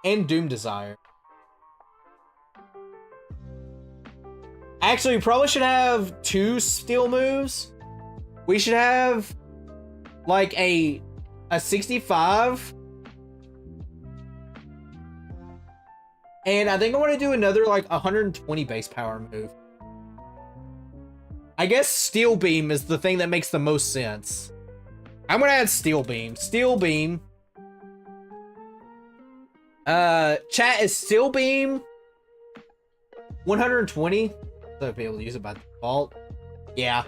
And Doom Desire. Actually, we probably should have 2 Steel moves. We should have like a 65. And I think I want to do another like 120 base power move. I guess Steel Beam is the thing that makes the most sense. I'm gonna add Steel Beam. Steel Beam. Chat is Steel Beam 120. So I'll be able to use it by default. Yeah.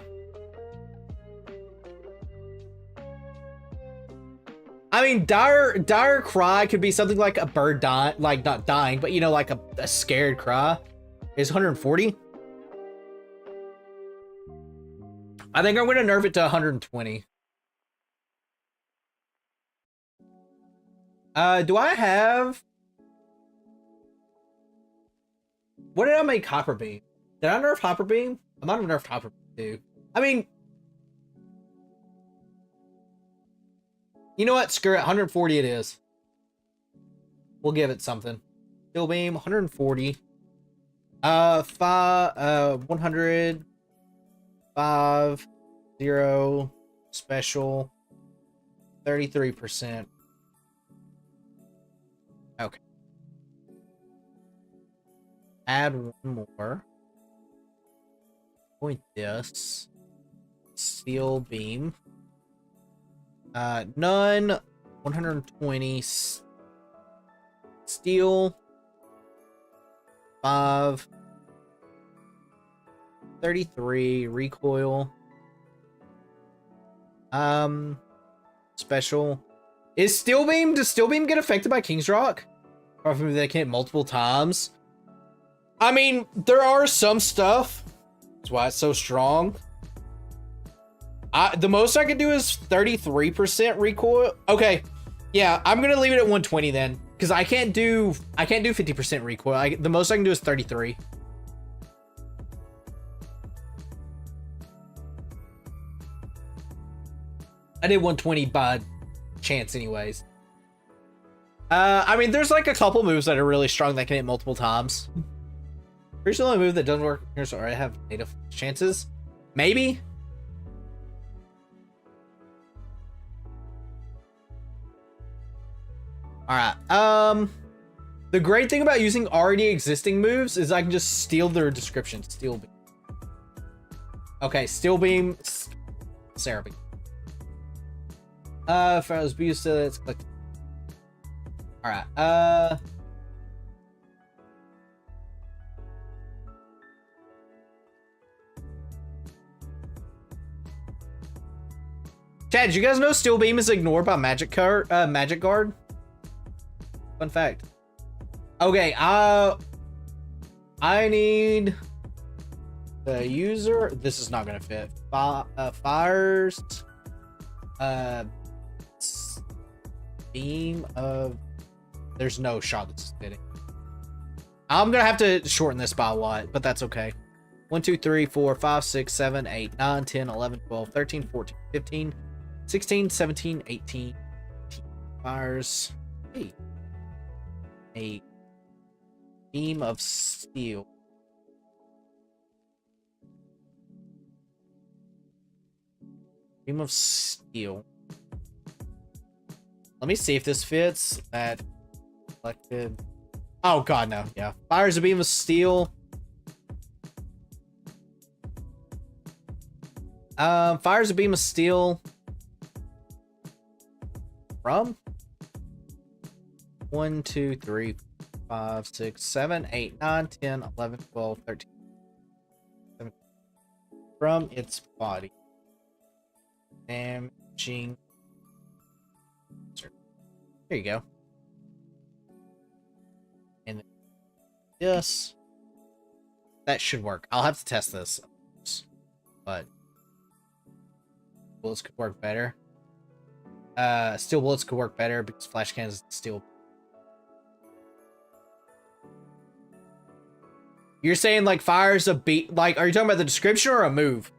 I mean, dire cry could be something like a bird dying, like not dying, but you know, like a scared cry. Is 140. I think I'm gonna nerf it to 120. Do I have? What did I make Hyper Beam? Did I nerf Hyper Beam? I might have nerfed Hyper Beam too. I mean, you know what? Screw it. 140 it is. We'll give it something. Steel Beam, 140. 100. 5, 0, special, 33%. Okay. Add one more. Point this. Steel beam. None. 120. Steel. 5. 33. Recoil. Special. Is Steel Beam, does Steel Beam get affected by King's Rock? Or if they can hit multiple times? I mean, there are some stuff. That's why it's so strong. The most I could do is 33% recoil. Okay. Yeah, I'm gonna leave it at 120 then. Because I can't do 50% recoil. The most I can do is 33. I did 120 by chance anyways. I mean, there's like a couple moves that are really strong that can hit multiple times. Pretty sure the only move that doesn't work here, so I have native chances. Maybe? Alright, the great thing about using already existing moves is I can just steal their description. Steel Beam. Okay, Steel Beam, Sarah Beam. If I was used to, let's click. Alright, Chad, did you guys know Steel Beam is ignored by Magic Guard? Fun fact. Okay, I need the user. This is not gonna fit. Fires. Beam of. There's no shot that's fitting. I'm gonna have to shorten this by a lot, but that's okay. 1, 2, 3, 4, 5, 6, 7, 8, 9, 10, 11, 12, 13, 14, 15, 16, 17, 18. Fires. Hey. A beam of steel. Beam of steel. Let me see if this fits. That selected. Oh god, no. Yeah. Fires a beam of steel. Fires a beam of steel. From 1, 2, 3, 5, 6, 7, 8, 9, 10, 11, 12, 13. 17. From its body. Damaging. There you go. And this. That should work. I'll have to test this. But bullets could work better. Steel bullets could work better because flash cannons steel. You're saying like fires a beat, like are you talking about the description or a move?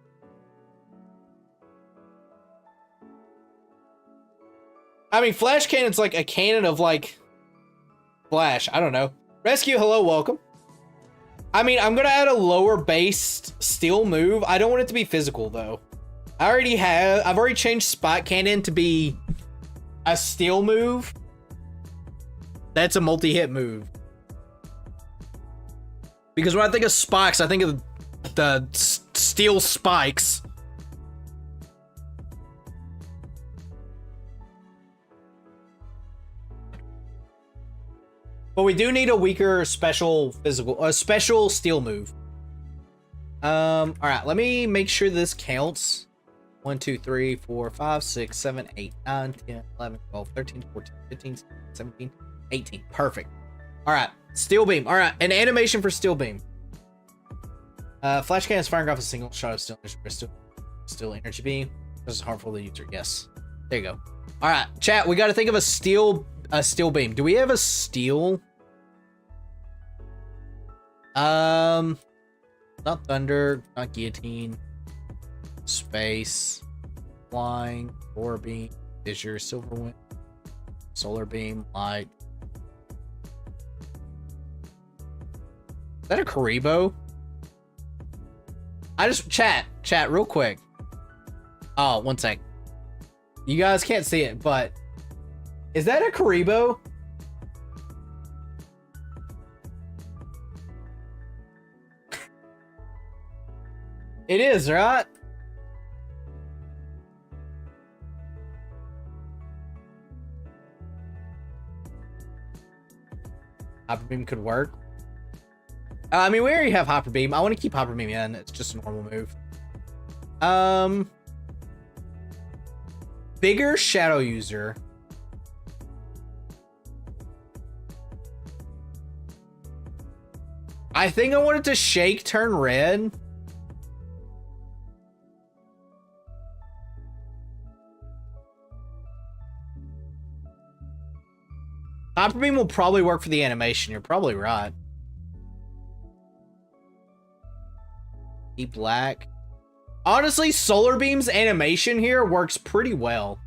I mean, flash cannon's like a cannon of like flash. I don't know. Rescue, hello, welcome. I mean, I'm gonna add a lower based steel move. I don't want it to be physical though. I've already changed spot cannon to be a steel move. That's a multi-hit move. Because when I think of spikes, I think of the steel spikes. But we do need a weaker special steel move. Alright, let me make sure this counts. 1, 2, 3, 4, 5, 6, 7, 8, 9, 10, 11, 12, 13, 14, 15, 16, 17, 18. Perfect. Alright, Steel Beam. Alright, an animation for Steel Beam. Flash cannon is firing off a single shot of steel energy beam. This is harmful to the user. Yes. There you go. Alright, chat, we gotta think of a steel beam. Do we have a steel? Not thunder, not guillotine. Space, flying, ore beam, fissure, silver wind, solar beam, light. Is that a Karibo? I just chat real quick. Oh, one sec. You guys can't see it, but is that a Karibo? It is, right? Hyper Beam could work. I mean, we already have Hyper Beam. I want to keep Hyper Beam in. It's just a normal move. Bigger Shadow User. I think I wanted to Shake, turn red. Hyper Beam will probably work for the animation. You're probably right. Deep Black. Honestly, Solar Beam's animation here works pretty well.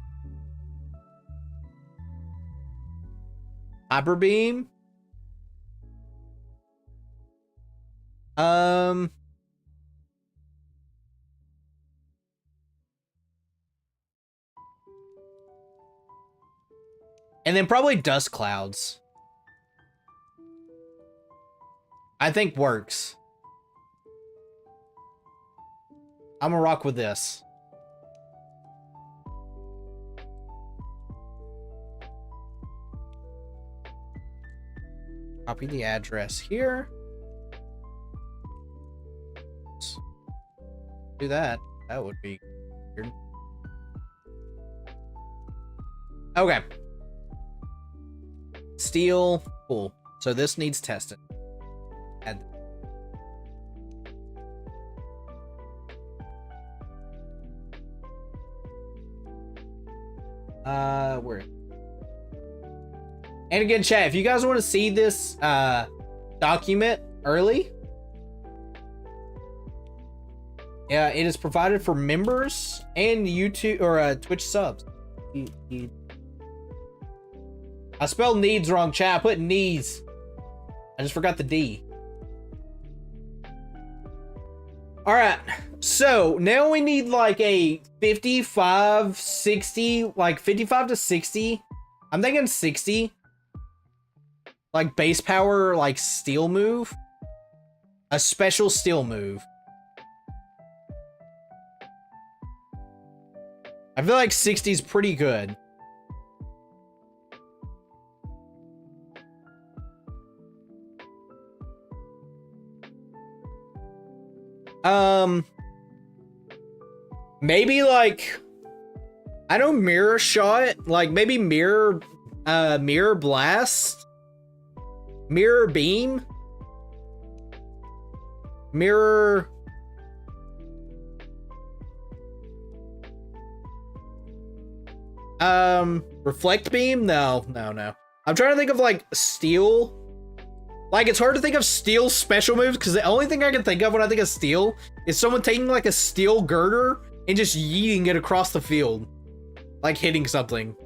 Hyper Beam. And then probably Dust Clouds. I think works. I'm gonna rock with this. Copy the address here. Do that. That would be weird. Okay. Steel. Cool. So this needs testing. Add. Where? And again, chat, if you guys want to see this document early, yeah, it is provided for members and YouTube or Twitch subs. I spelled needs wrong, chat. I put knees. I just forgot the D. All right. So now we need like a 55, 60, like 55 to 60. I'm thinking 60. Like base power, like steel move. A special steel move. I feel like 60 is pretty good. Maybe like, I know mirror shot, like maybe mirror blast, mirror beam, mirror. Reflect beam? No. I'm trying to think of like steel. Like, it's hard to think of steel special moves because the only thing I can think of when I think of steel is someone taking like a steel girder and just yeeting it across the field. Like hitting something.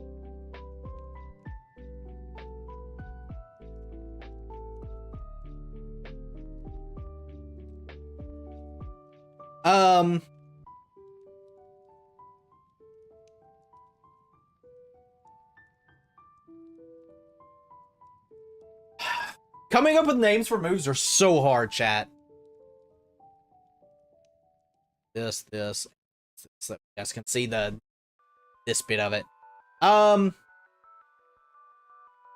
Coming up with names for moves are so hard, chat. This, so you guys can see this bit of it. All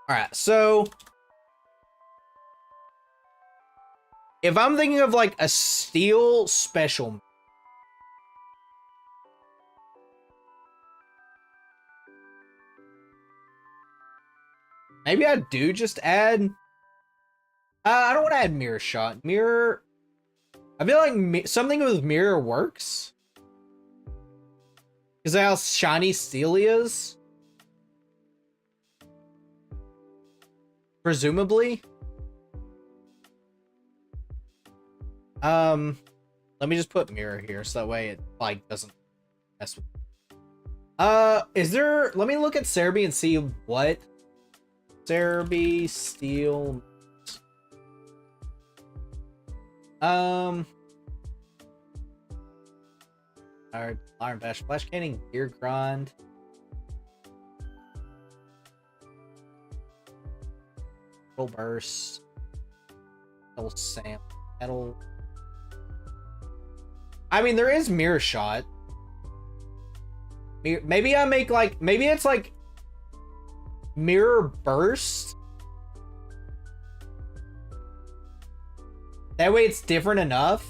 right, so if I'm thinking of like a steel special, maybe I do just add. I don't want to add mirror shot. Mirror. I feel like something with mirror works. Is that how shiny steel is? Presumably. Let me just put mirror here so that way it like doesn't mess with. Is there? Let me look at Cerebi and see what Cerebi steel. Iron Bash, Flash Cannon, Gear Grind. Metal Burst. Metal Sam. Metal. I mean, there is mirror shot. Maybe I make like, maybe it's like mirror burst. That way it's different enough.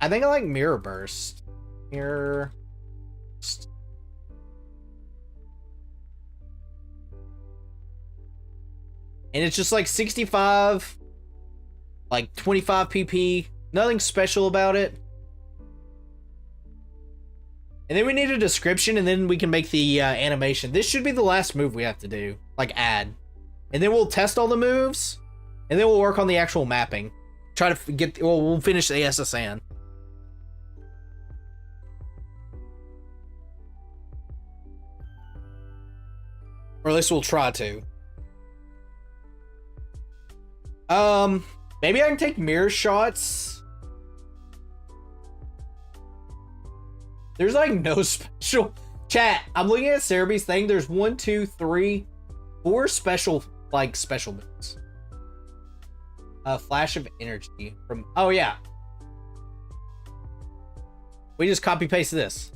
I think I like mirror burst. Mirror burst. And it's just like 65, like 25 pp. Nothing special about it. And then we need a description, and then we can make the animation. This should be the last move we have to do, like add. And then we'll test all the moves, and then we'll work on the actual mapping. Try to get, well, we'll finish the SSN. Or at least we'll try to. Maybe I can take mirror shots. There's like no special chat. I'm looking at Cerebee's thing. There's 1, 2, 3, 4 special, like special moves. Flash of energy from, oh yeah. We just copy paste this.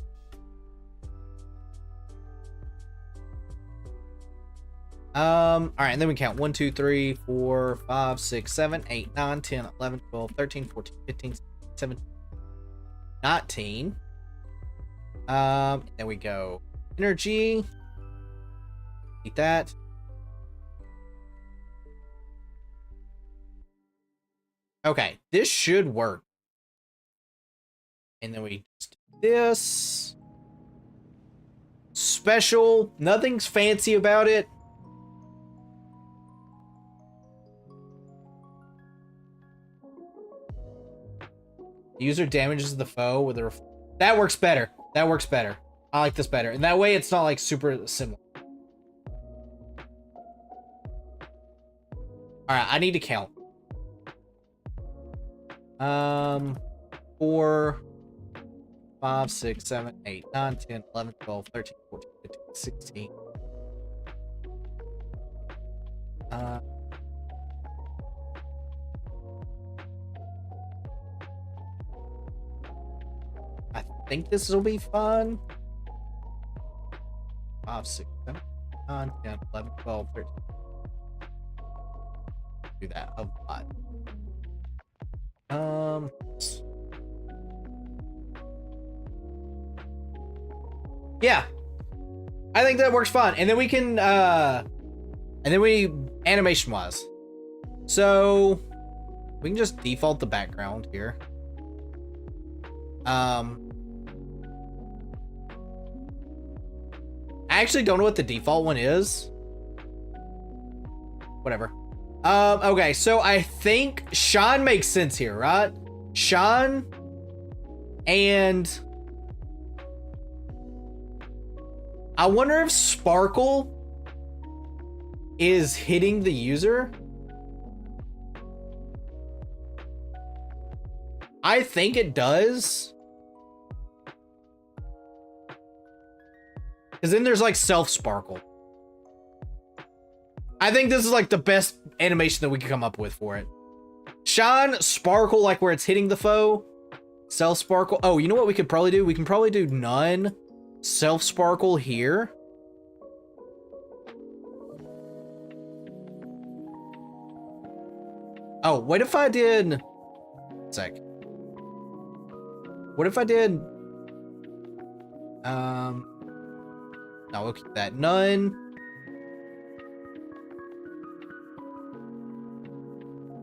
All right, and then we count 1, 2, 3, 4, 5, 6, 7, 8, 9, 10, 11, 12, 13, 14, 15, 16, 17, 19. There we go. Energy. Eat that. Okay, this should work. And then we just do this. Special. Nothing's fancy about it. User damages the foe with a... That works better. That works better. I like this better. And that way it's not like super similar. Alright, I need to count. 4, 5, 6, 7, 8, 9, 10, 11, 12, 13, 14, 15, 16. I think this will be fun. 5, 6, 7, 9, 10, 11, 12, 13. Do that a lot. Yeah. I think that works fine. And then we can animation wise. So we can just default the background here. I actually don't know what the default one is. Whatever. Okay, so I think Sean makes sense here, right? Sean and I wonder if Sparkle is hitting the user. I think it does. Because then there's like self-sparkle. I think this is like the best animation that we could come up with for it. Shine, sparkle, like where it's hitting the foe. Self-sparkle. Oh, you know what we could probably do? We can probably do none. Self-sparkle here. Oh, what if I did... Sec. What if I did... No, we'll keep that. None.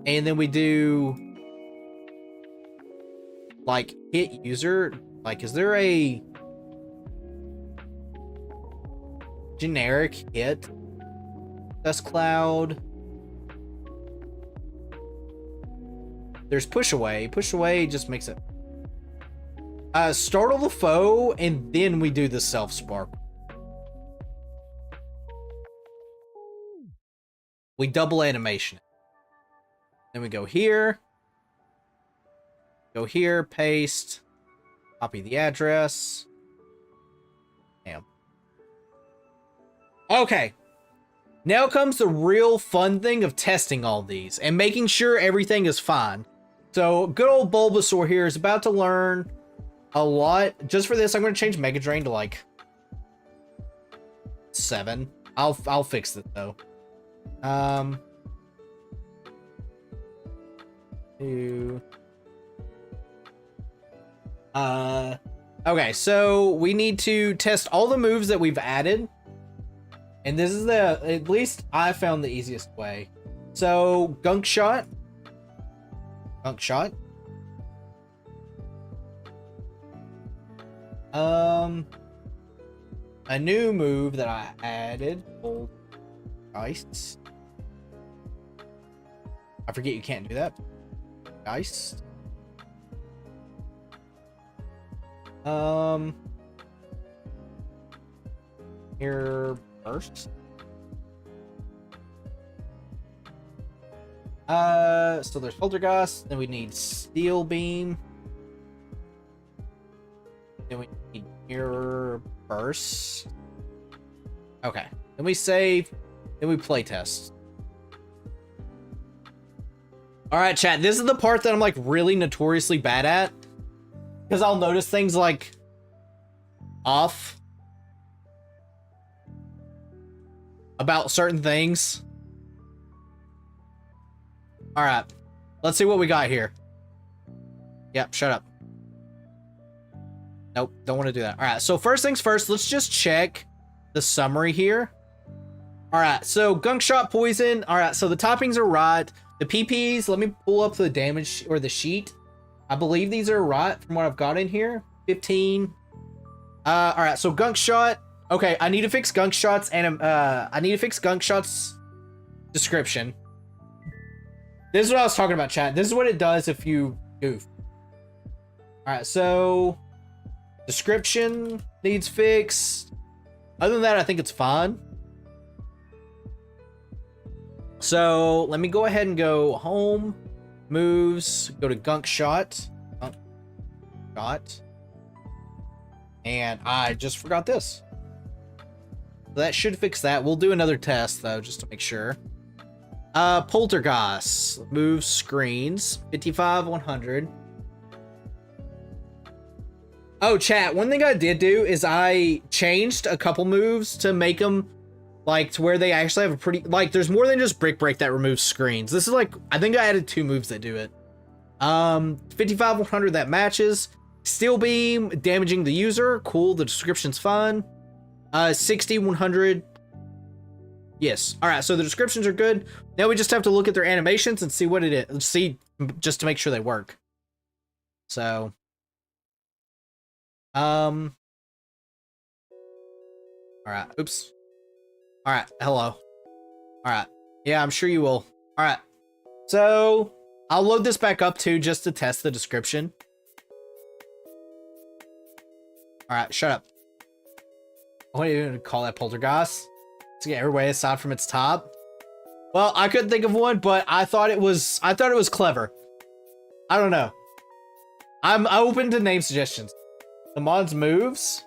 And then we do... like, hit user. Like, is there a... generic hit? Dust cloud. There's push away. Push away just makes it... startle the foe, and then we do the self-spark. We double animation. Then we go here. Go here, paste. Copy the address. Damn. Okay. Now comes the real fun thing of testing all these and making sure everything is fine. So good old Bulbasaur here is about to learn a lot. Just for this, I'm going to change Mega Drain to like 7. I'll fix it though. 2. Okay, so we need to test all the moves that we've added. And this is at least I found the easiest way. So, Gunk Shot. Gunk Shot. A new move that I added. Old Ice. I forget you can't do that. Ice. Here burst. So there's Poltergeist, then we need Steel Beam. Then we need Mirror Burst. Okay. Then we save. Then we play test. Alright, chat. This is the part that I'm like really notoriously bad at. Because I'll notice things like off about certain things. Alright. Let's see what we got here. Yep, shut up. Nope, don't want to do that. Alright, so first things first, let's just check the summary here. Alright, so Gunk Shot Poison. Alright, so the toppings are right. The PPs, let me pull up the damage or the sheet. I believe these are right from what I've got in here. 15. Alright, so Gunk Shot. Okay, I need to fix Gunk Shot's and I need to fix Gunk Shot's description. This is what I was talking about, chat. This is what it does if you goof. Alright, so description needs fixed. Other than that, I think it's fine. So let me go ahead and go home, moves, go to Gunk Shot. Gunk Shot. And I just forgot this. So that should fix that. We'll do another test though, just to make sure. Poltergeist, move screens, 55, 100. Oh, chat, one thing I did do is I changed a couple moves to make them like to where they actually have a pretty, like there's more than just Brick Break that removes screens. This is like, I think I added 2 moves that do it. 55, 100 that matches. Steel Beam, damaging the user. Cool, the description's fine. 60, 100. Yes. All right, so the descriptions are good. Now we just have to look at their animations and see what it is. See, just to make sure they work. So, all right. Oops. All right. Hello. All right. Yeah, I'm sure you will. All right. So I'll load this back up too, just to test the description. All right. Shut up. What are you going to call that, Poltergeist? To get everybody aside from its top. Well, I couldn't think of one, but I thought it was clever. I don't know. I'm open to name suggestions. The mod's moves.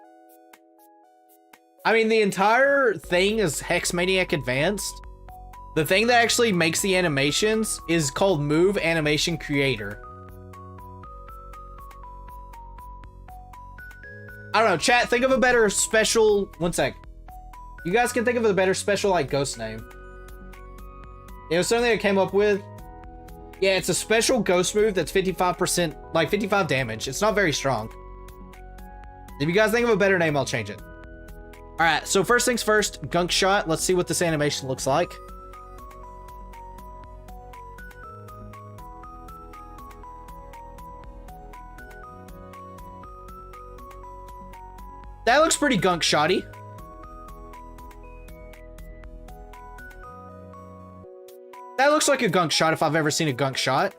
I mean, the entire thing is Hex Maniac Advanced. The thing that actually makes the animations is called Move Animation Creator. I don't know, chat, think of a better special... One sec. You guys can think of a better special, like, ghost name. It was something I came up with. Yeah, it's a special ghost move that's 55%, like 55 damage. It's not very strong. If you guys think of a better name, I'll change it. Alright, so first things first, Gunk Shot. Let's see what this animation looks like. That looks pretty Gunk Shotty. That looks like a Gunk Shot if I've ever seen a Gunk Shot.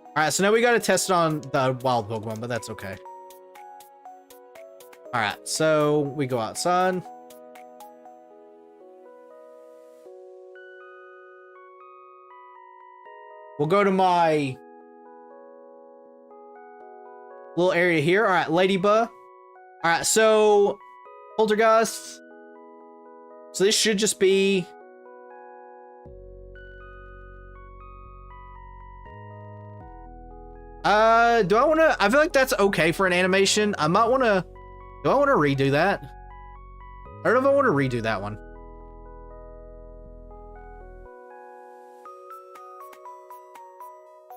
Alright, so now we gotta test it on the wild Pokemon, but that's okay. Alright, so we go outside. We'll go to my little area here. Alright, Ladybug. Alright, so Poltergeist. So this should just be... do I want to... I feel like that's okay for an animation. I might want to... Do I want to redo that? I don't know if I want to redo that one.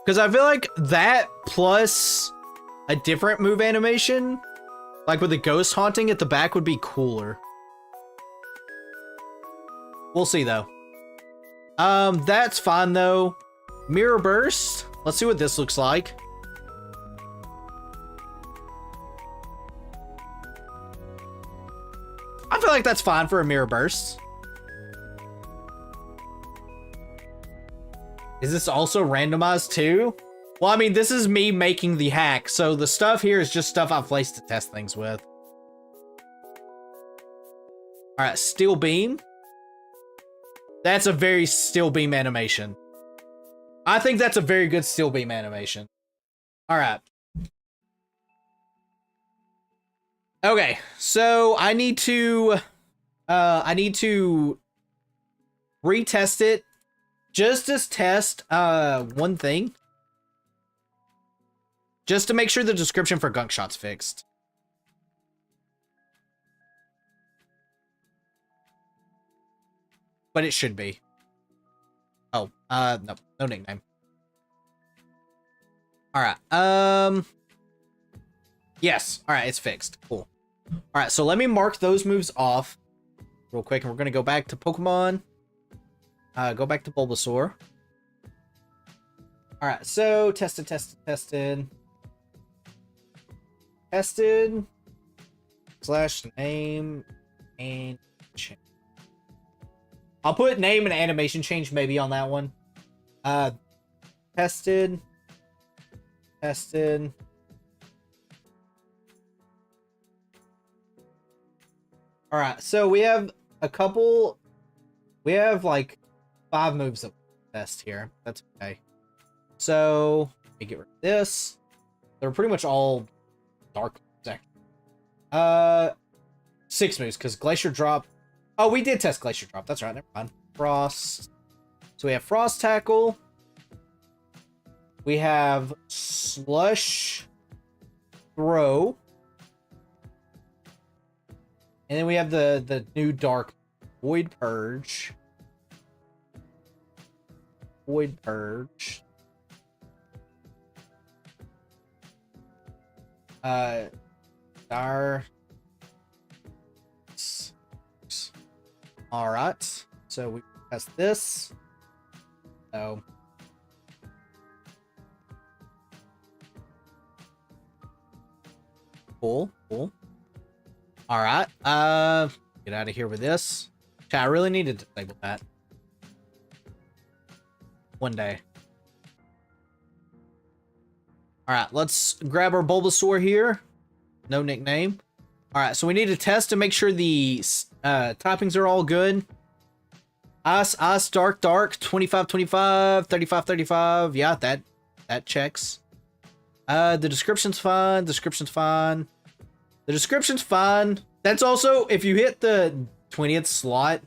Because I feel like that plus a different move animation, like with the ghost haunting at the back, would be cooler. We'll see though. That's fine though. Mirror burst. Let's see what this looks like. I feel like that's fine for a mirror burst. Is this also randomized too? Well, I mean, this is me making the hack, so the stuff here is just stuff I've placed to test things with. All right, steel beam. That's a very steel beam animation. I think that's a very good steel beam animation. All right. Okay, so I need to retest it. Just as test one thing. Just to make sure the description for gunk shot's fixed. But it should be. Oh, no nickname. Alright, yes, alright, it's fixed. Cool. Alright, so let me mark those moves off real quick, and we're gonna go back to Pokemon. Go back to Bulbasaur. Alright, so tested. Slash name and change. I'll put name and animation change maybe on that one. Tested. Alright, so we have a couple. We have like 5 moves of test here. That's okay. So let me get rid of this. They're pretty much all dark. 6 moves because Glacier Drop. Oh, we did test Glacier Drop. That's right. Never mind. Frost. So we have Frost Tackle. We have Slush Throw. And then we have the new Dark Void Purge. Void Purge. Alright. So we test this. So cool. Alright. Get out of here with this. I really need to disable that. One day. Alright, let's grab our Bulbasaur here. No nickname. Alright, so we need to test to make sure the toppings are all good. Ice, dark, 25, 35. Yeah, that checks. The description's fine. The description's fine. That's also, if you hit the 20th slot,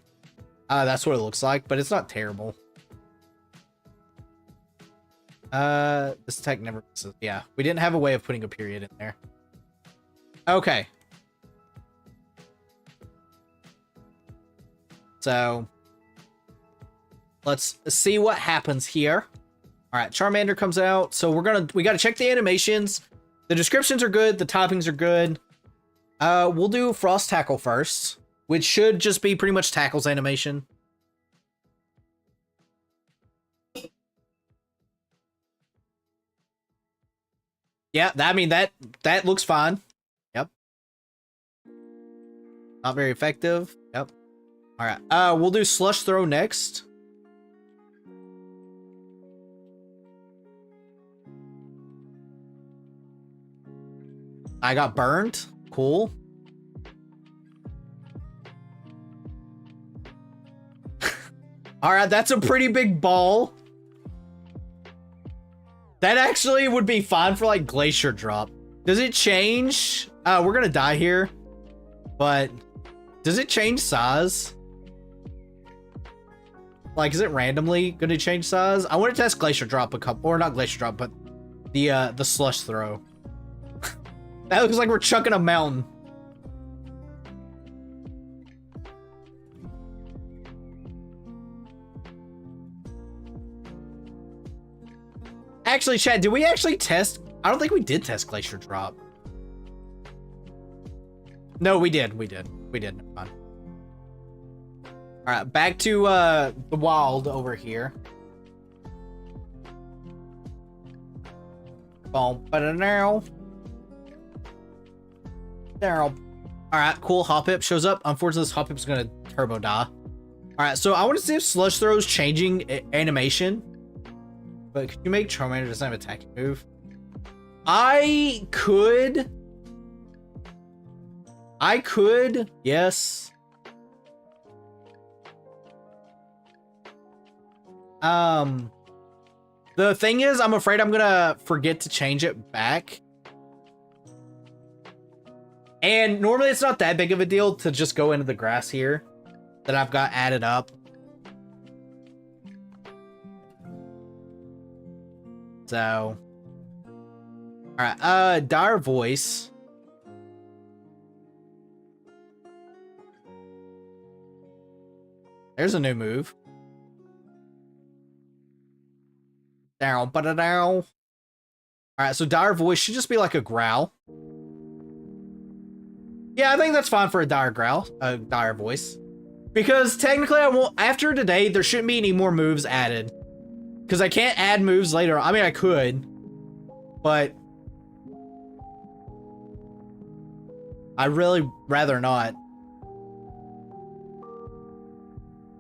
that's what it looks like, but it's not terrible. This tech never misses. Yeah, we didn't have a way of putting a period in there. Okay. So let's see what happens here. All right, Charmander comes out. So we got to check the animations. The descriptions are good. The toppings are good. We'll do Frost Tackle first, which should just be pretty much Tackle's animation. Yeah, I mean, that looks fine. Yep. Not very effective. Yep. All right. We'll do Slush Throw next. I got burned. Cool. All right, that's a pretty big ball. That actually would be fine for like Glacier Drop. Does it change? We're gonna die here, but does it change size? Like, is it randomly going to change size? I want to test Glacier Drop a couple, or not Glacier Drop, but the Slush Throw. That looks like we're chucking a mountain. Actually, Chad, did we actually test? I don't think we did test Glacier Drop. No, we did. We did. Never mind. All right, back to the wild over here. Boom, now. All right, cool. Hoppip shows up. Unfortunately, this Hoppip is gonna turbo die. All right, so I want to see if Slush Throw is changing animation. But could you make Charmander doesn't have attacking move? I could, yes. The thing is, I'm afraid I'm gonna forget to change it back. And normally it's not that big of a deal to just go into the grass here that I've got added up. So, all right, Dire Voice. There's a new move. Down, but down. All right, so Dire Voice should just be like a growl. Yeah, I think that's fine for a Dire Growl, a Dire Voice. Because technically I won't, after today, there shouldn't be any more moves added. Because I can't add moves later. I mean, I could, but I really rather not.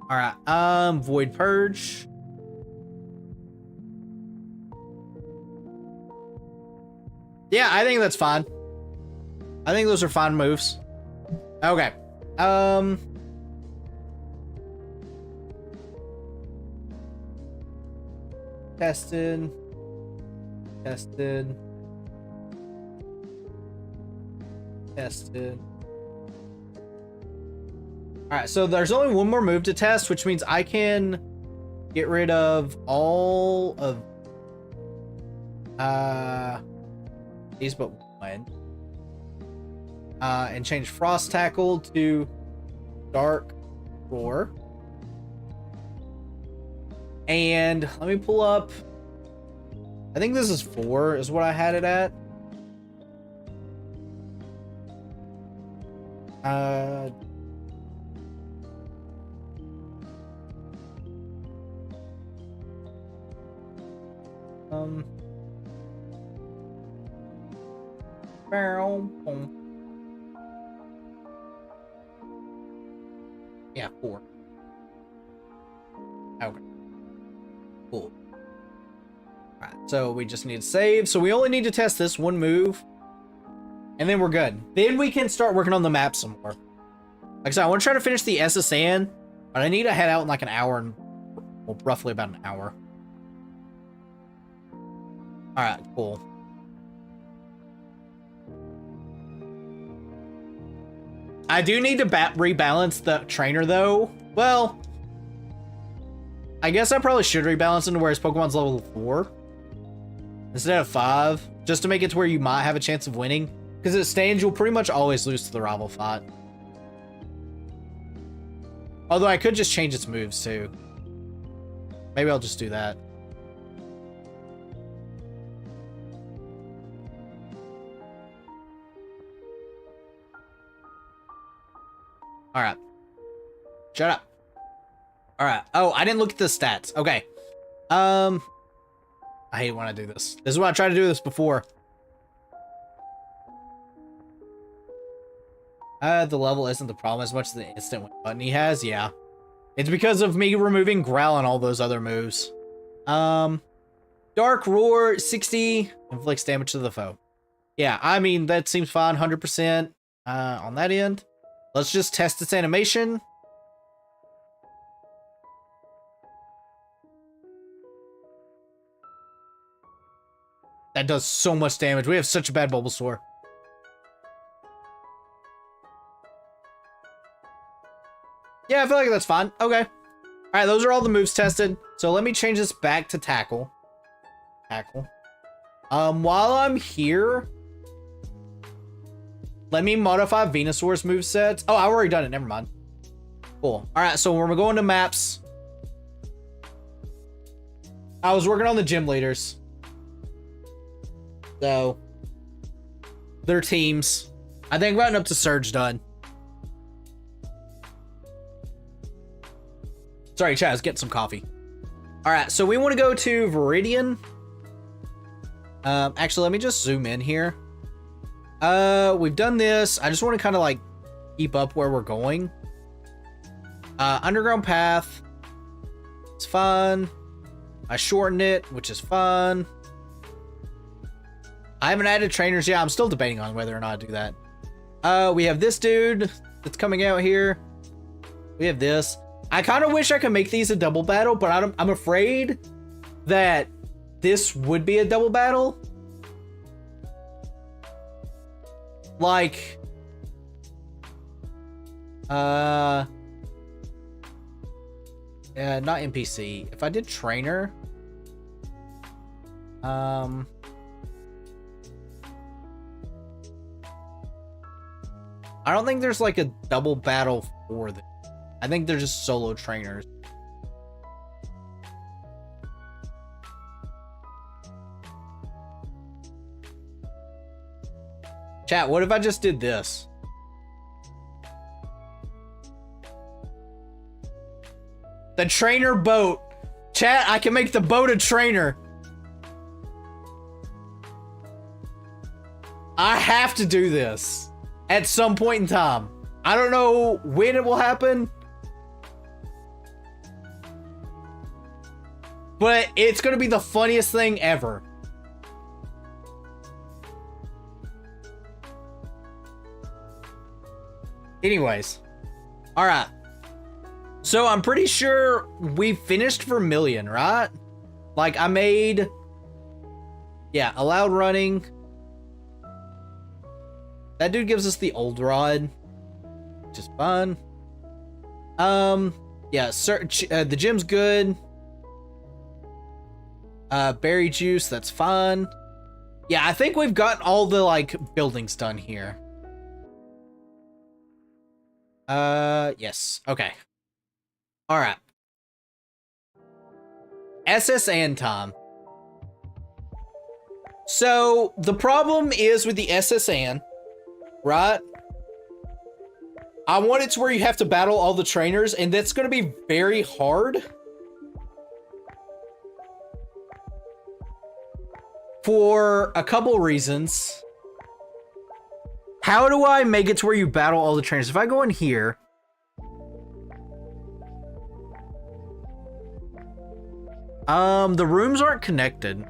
All right, Void Purge. Yeah, I think that's fine. I think those are fine moves. Okay. Tested. Alright, so there's only one more move to test, which means I can get rid of all of these but one. And change Frost Tackle to Dark Roar. And let me pull up. I think this is 4 is what I had it at. Yeah, 4. Okay. Cool. Alright, so we just need to save. So we only need to test this one move. And then we're good. Then we can start working on the map some more. Like I said, I want to try to finish the SSN, but I need to head out in like an hour and, well, roughly about an hour. Alright, cool. I do need to rebalance the trainer though. Well, I guess I probably should rebalance him to where his Pokemon's level 4 instead of 5, just to make it to where you might have a chance of winning. Because it stands, you'll pretty much always lose to the rival fight. Although I could just change its moves too. Maybe I'll just do that. All right. Shut up. All right. Oh, I didn't look at the stats. Okay. I hate when I do this. This is what I tried to do this before. The level isn't the problem as much as the instant win button he has. Yeah. It's because of me removing Growl and all those other moves. Dark Roar, 60 inflicts damage to the foe. Yeah, I mean, that seems fine. 100% on that end. Let's just test its animation. That does so much damage. We have such a bad Bulbasaur. Yeah, I feel like that's fine. Okay. All right, those are all the moves tested. So let me change this back to tackle. Tackle. While I'm here, let me modify Venusaur's movesets. Oh, I've already done it. Never mind. Cool. All right, so we're going to maps. I was working on the gym leaders. So, their teams. I think I've gotten up to Surge done. Sorry, Chaz, get some coffee. All right, so we want to go to Viridian. Actually, let me just zoom in here. We've done this. I just want to kind of like keep up where we're going. Underground path. It's fun. I shortened it, which is fun. I haven't added trainers yet. I'm still debating on whether or not to do that. We have this dude that's coming out here. We have this. I kind of wish I could make these a double battle, but I'm afraid that this would be a double battle. Like, yeah, not NPC. If I did trainer, I don't think there's like a double battle for this. I think they're just solo trainers. Chat, what if I just did this? The trainer boat. Chat, I can make the boat a trainer. I have to do this at some point in time. I don't know when it will happen, but it's going to be the funniest thing ever. Anyways. All right. So I'm pretty sure we finished Vermilion, right? Like I made, yeah, allowed running. That dude gives us the old rod, which is fun. Yeah, the gym's good. Berry juice, that's fun. Yeah, I think we've got all the like buildings done here. Yes. Okay. All right. SSN time. So the problem is with the SSN, right? I want it to where you have to battle all the trainers, and that's going to be very hard. For a couple reasons. How do I make it to where you battle all the trainers? If I go in here, the rooms aren't connected.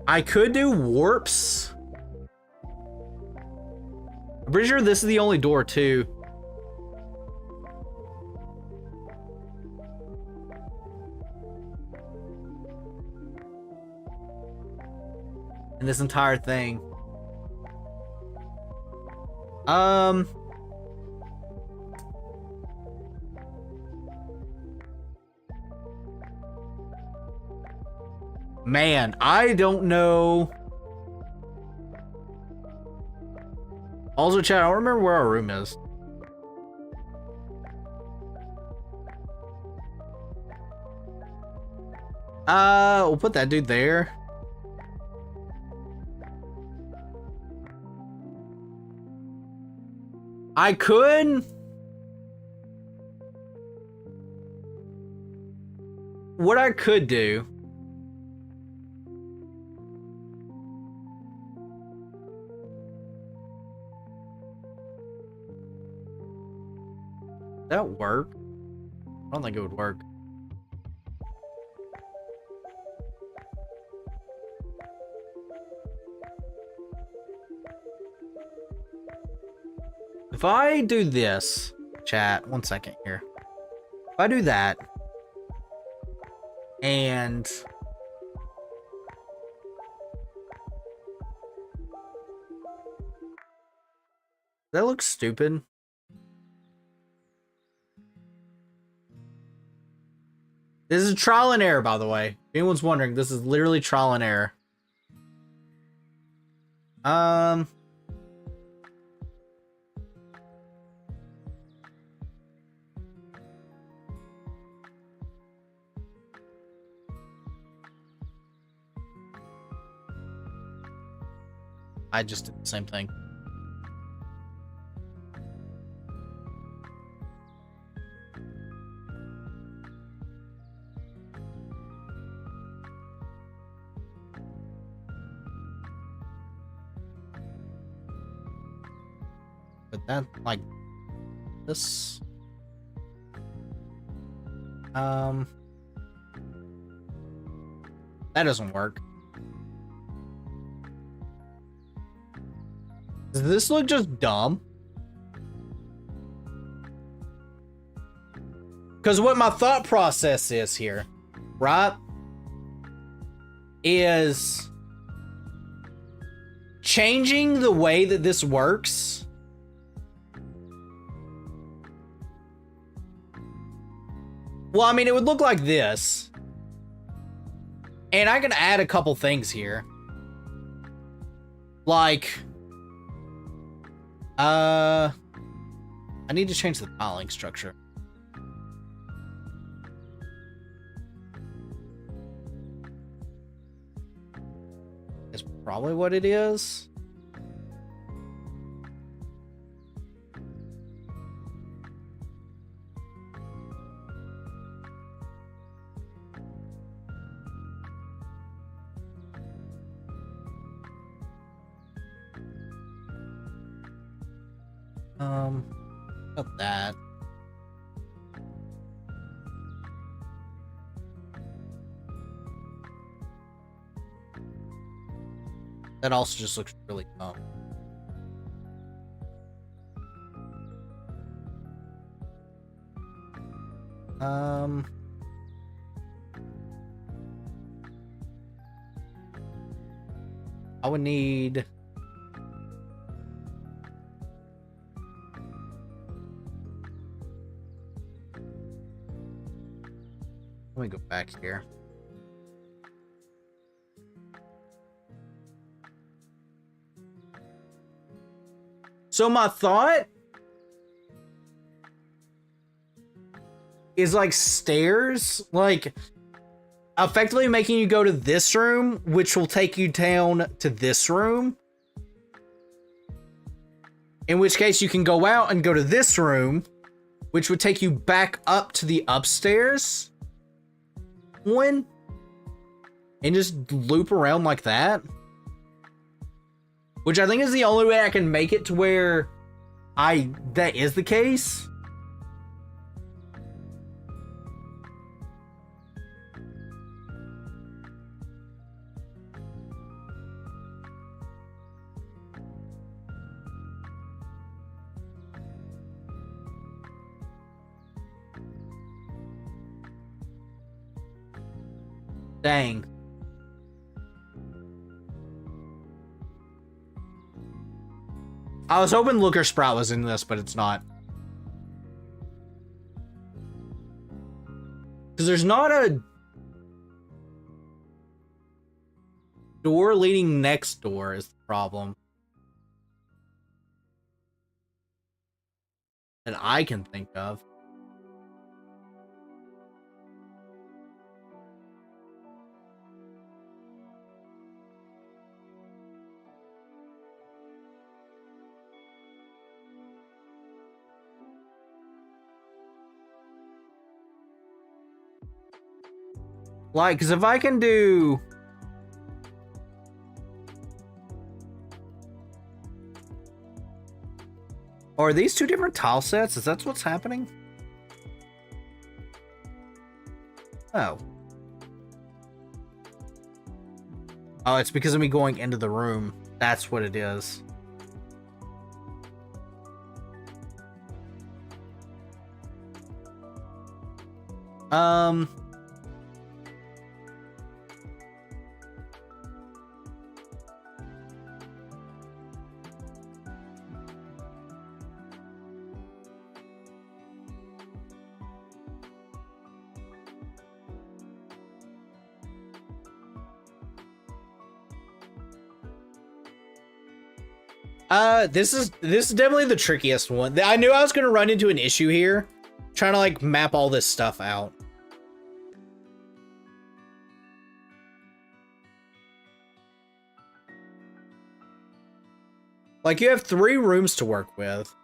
I could do warps. I'm pretty sure this is the only door too. In this entire thing. Man, I don't know. Also, chat, I don't remember where our room is. We'll put that dude there. I could. What I could do. That work? I don't think it would work. If I do this, chat, 1 second here. If I do that, And that looks stupid. This is trial and error, by the way. If anyone's wondering, this is literally trial and error. I just did the same thing. But that, like, this... that doesn't work. Does this look just dumb? Because what my thought process is here, right, is changing the way that this works. Well, I mean, it would look like this. And I can add a couple things here. Like, I need to change the tiling structure. That's probably what it is. About that. That also just looks really dumb. I would need... Let me go back here. So my thought is like stairs, like effectively making you go to this room, which will take you down to this room. In which case you can go out and go to this room, which would take you back up to the upstairs one, and just loop around like that. Which I think is the only way I can make it to where that is the case. Dang. I was hoping Looker Sprout was in this, but it's not. Because there's not a door leading next door is the problem. That I can think of. Like, because if I can do... Are these two different tile sets? Is that what's happening? Oh. Oh, it's because of me going into the room. That's what it is. This is definitely the trickiest one. I knew I was gonna run into an issue here, trying to like map all this stuff out. Like, you have 3 rooms to work with.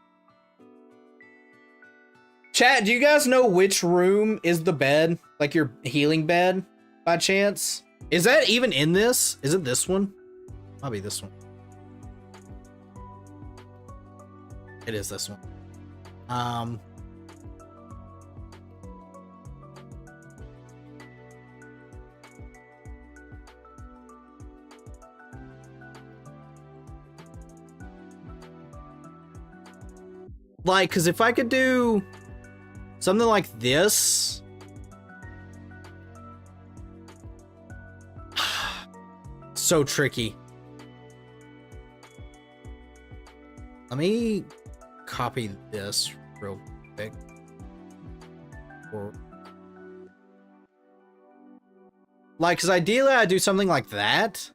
Chat, do you guys know which room is the bed? Like your healing bed, by chance? Is that even in this? Is it this one? Might be this one. It is this one. Like, because if I could do something like this. So tricky. Let me copy this real quick. Like, because ideally I do something like that.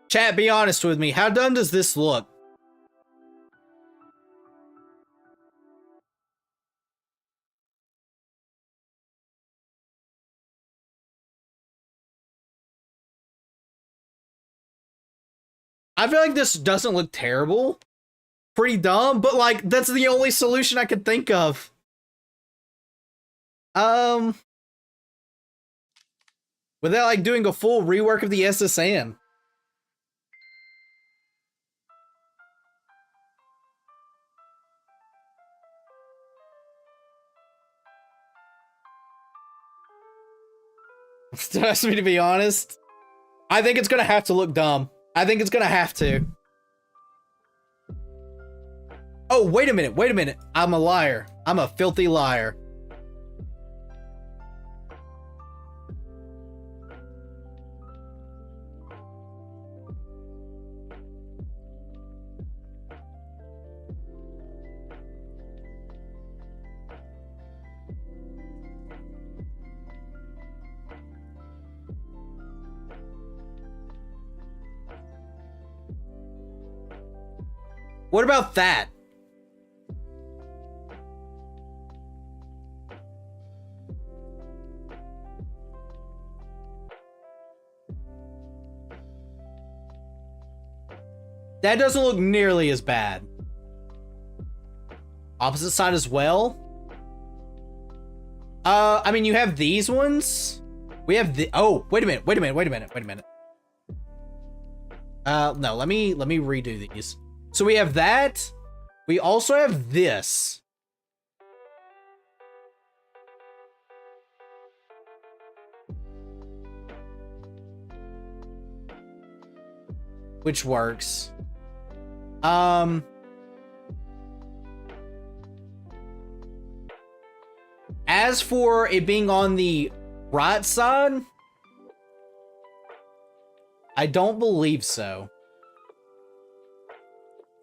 Chat, be honest with me. How dumb does this look? I feel like this doesn't look terrible. Pretty dumb, but like, that's the only solution I could think of. Without like doing a full rework of the SSN. Still has me to be honest. I think it's gonna have to look dumb. I think it's gonna have to. Oh, wait a minute, wait a minute. I'm a liar. I'm a filthy liar. What about that? That doesn't look nearly as bad. Opposite side as well. I mean, you have these ones. We have the, oh, wait a minute, wait a minute, wait a minute, wait a minute. No, let me redo these. So we have that. We also have this. Which works. As for it being on the right side, I don't believe so.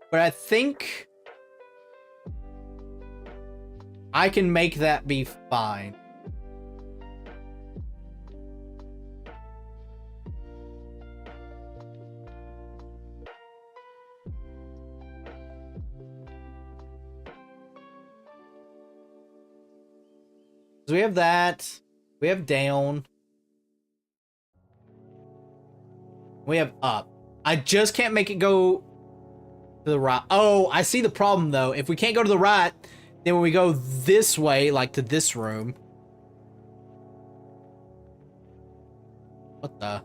But I think I can make that be fine. So we have that. We have down. We have up. I just can't make it go to the right. Oh, I see the problem though. If we can't go to the right, then when we go this way, like to this room. What the?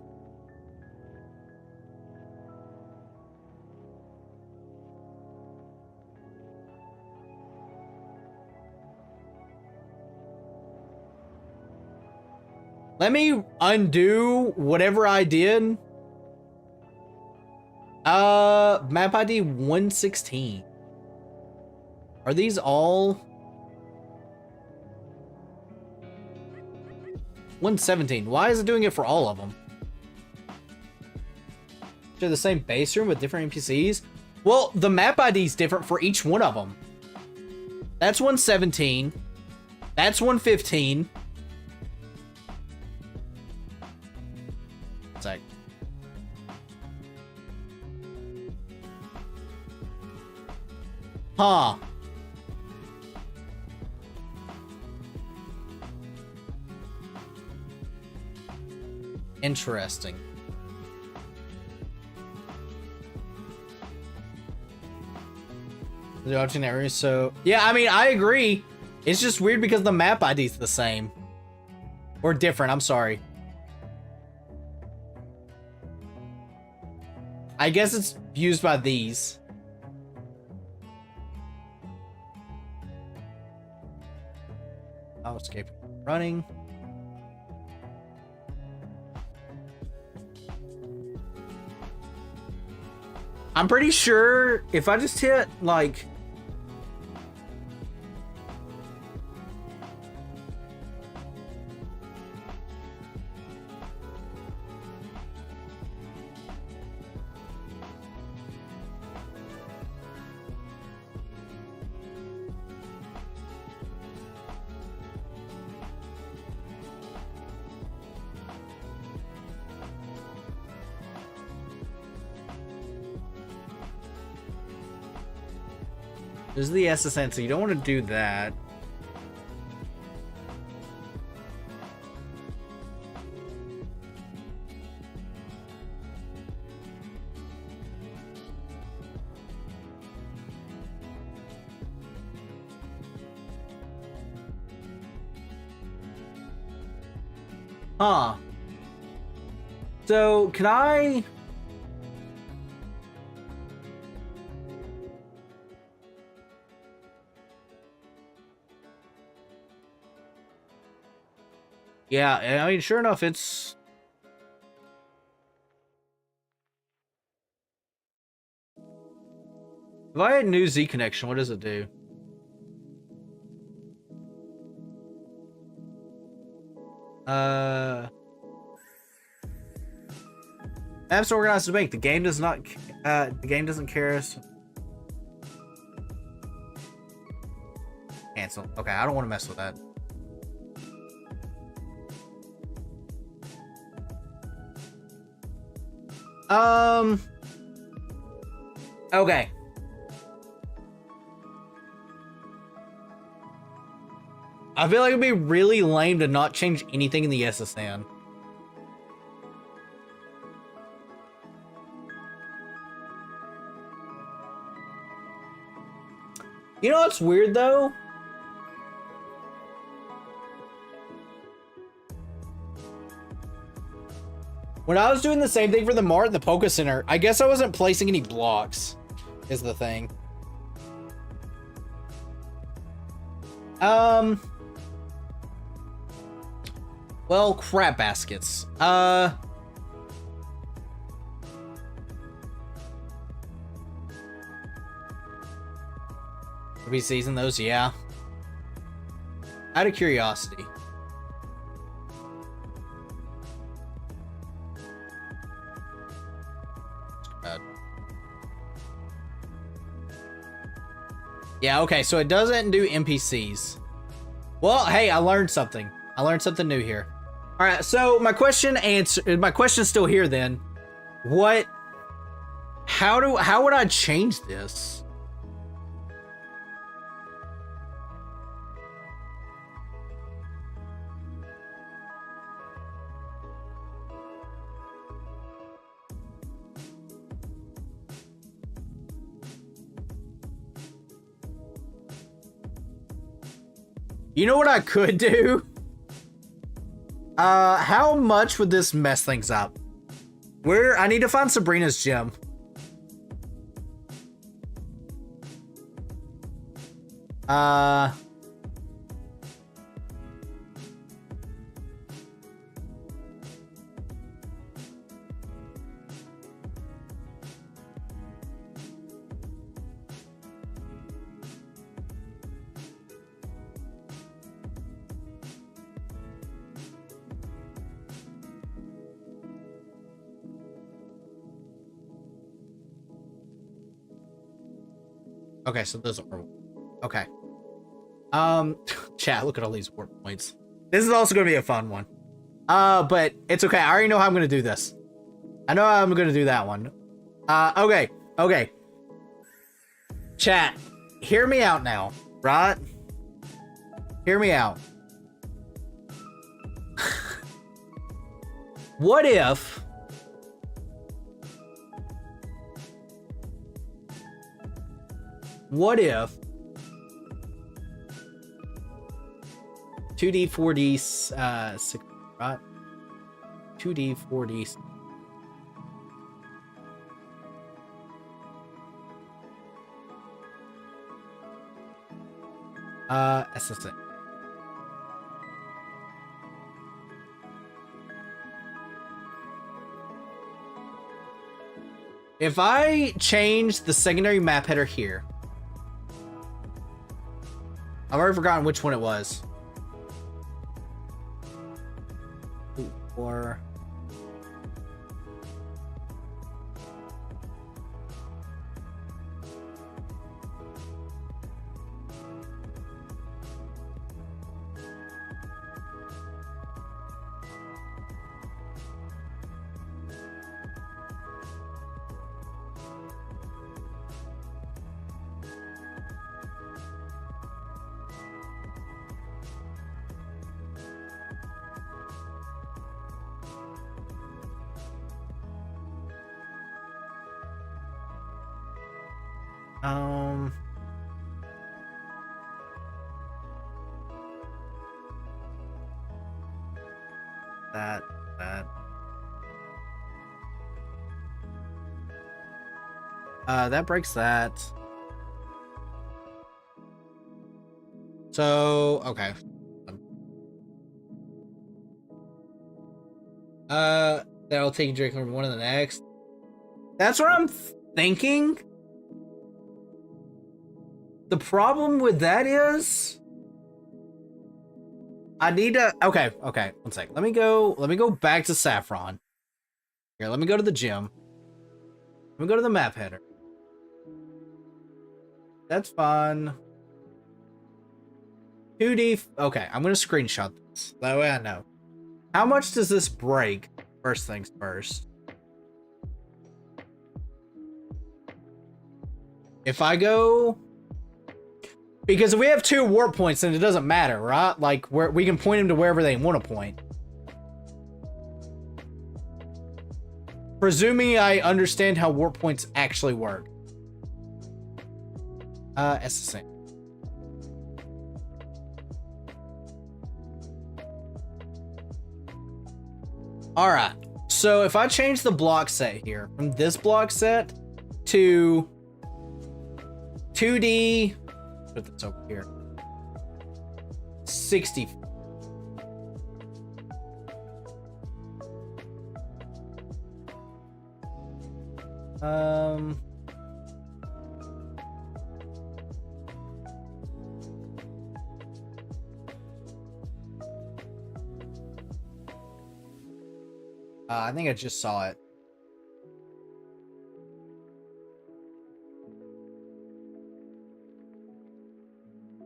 Let me undo whatever I did. Map ID 116. Are these all 117? Why is it doing it for all of them? They're the same base room with different NPCs. Well, the map ID is different for each one of them. That's 117. That's 115. sec. Huh. Interesting. The alternate area, so yeah, I mean, I agree. It's just weird because the map ID is the same. Or different, I'm sorry. I guess it's used by these. I'll escape running. I'm pretty sure if I just hit like this is the SSN, so you don't want to do that. Huh. So, can I... Yeah, I mean, sure enough, it's... If I had new Z connection, what does it do? Apps organized to bank. The game does not. The game doesn't care us. Cancel. Okay, I don't want to mess with that. Okay. I feel like it'd be really lame to not change anything in the SSN. You know what's weird though? When I was doing the same thing for the Mart and the Poke Center, I guess I wasn't placing any blocks, is the thing. Well, crap baskets. We season those, yeah. Out of curiosity. Yeah, okay, so it doesn't do NPCs. Well, hey, I learned something. I learned something new here. All right, so my question's still here then. How would I change this? You know what I could do? How much would this mess things up? I need to find Sabrina's gym. Okay, so those are okay. Chat, look at all these warp points. This is also gonna be a fun one. But it's okay. I already know how I'm gonna do this. I know I'm gonna do that one. Okay. Chat, hear me out now, right? Hear me out. What if... What if 2D, 4D, 6, right? 2D, 4D. SSA. If I change the secondary map header here, I've already forgotten which one it was. Or that breaks that. So, okay. That'll take a drink from one of the next. That's what I'm thinking. The problem with that is I need to okay, one sec. Let me go back to Saffron. Here, let me go to the gym. Let me go to the map header. That's fine. 2D. Okay, I'm gonna screenshot this. That way I know. How much does this break? First things first. If I go... Because if we have 2 warp points, then it doesn't matter, right? Like, we can point them to wherever they want to point. Presuming I understand how warp points actually work. It's the same. Alright, so if I change the block set here, from this block set to 2D, put this over here, 60. I think I just saw it.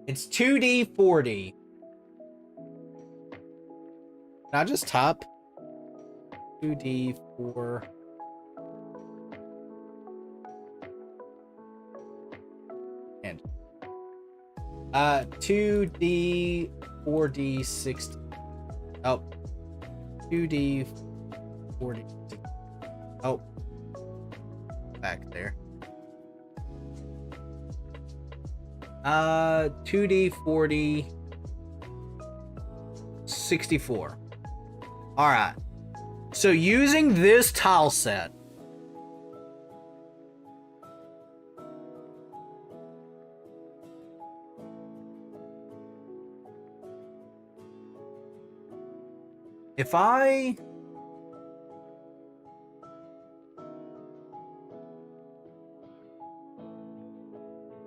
It's 2D, 4D. Can I just top 2D, 4? And 2D, 4D, 60. Oh, 2D, 40. Oh, back there. 2D, 40, 64. All right. So using this tile set, if I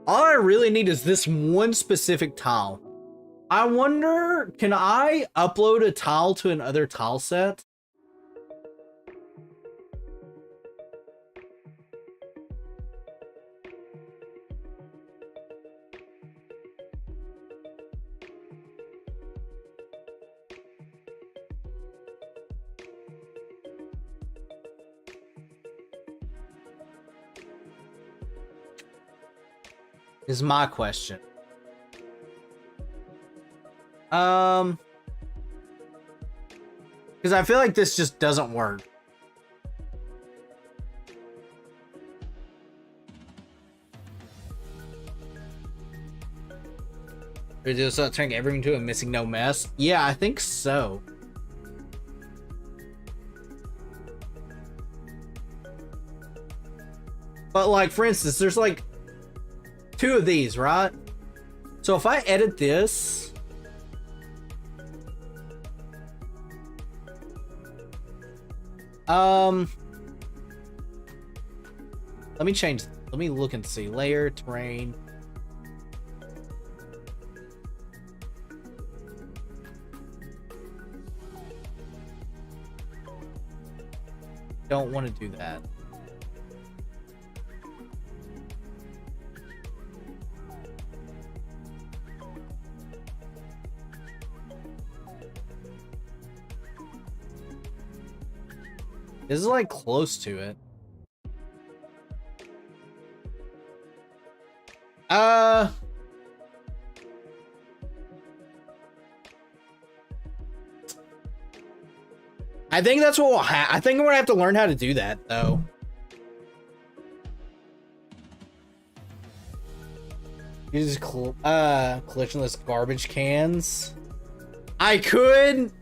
all I really need is this one specific tile. I wonder, can I upload a tile to another tile set? is my question. Because I feel like this just doesn't work. Or just turning everything to a missing no mess? Yeah, I think so. But like, for instance, there's like 2 of these, right? So if I edit this, let me change. Let me look and see. Layer, terrain. Don't want to do that. This is like close to it. I think that's what we'll I think we're gonna have to learn how to do that though. Use collectionless garbage cans. I could.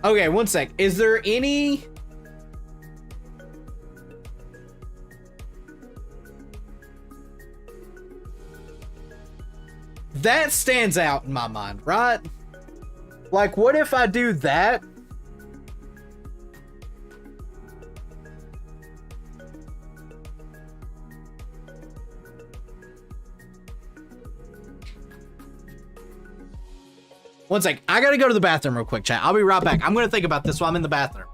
Okay, one sec. Is there any? That stands out in my mind, right? Like, what if I do that? One sec. I gotta go to the bathroom real quick, chat. I'll be right back. I'm gonna think about this while I'm in the bathroom.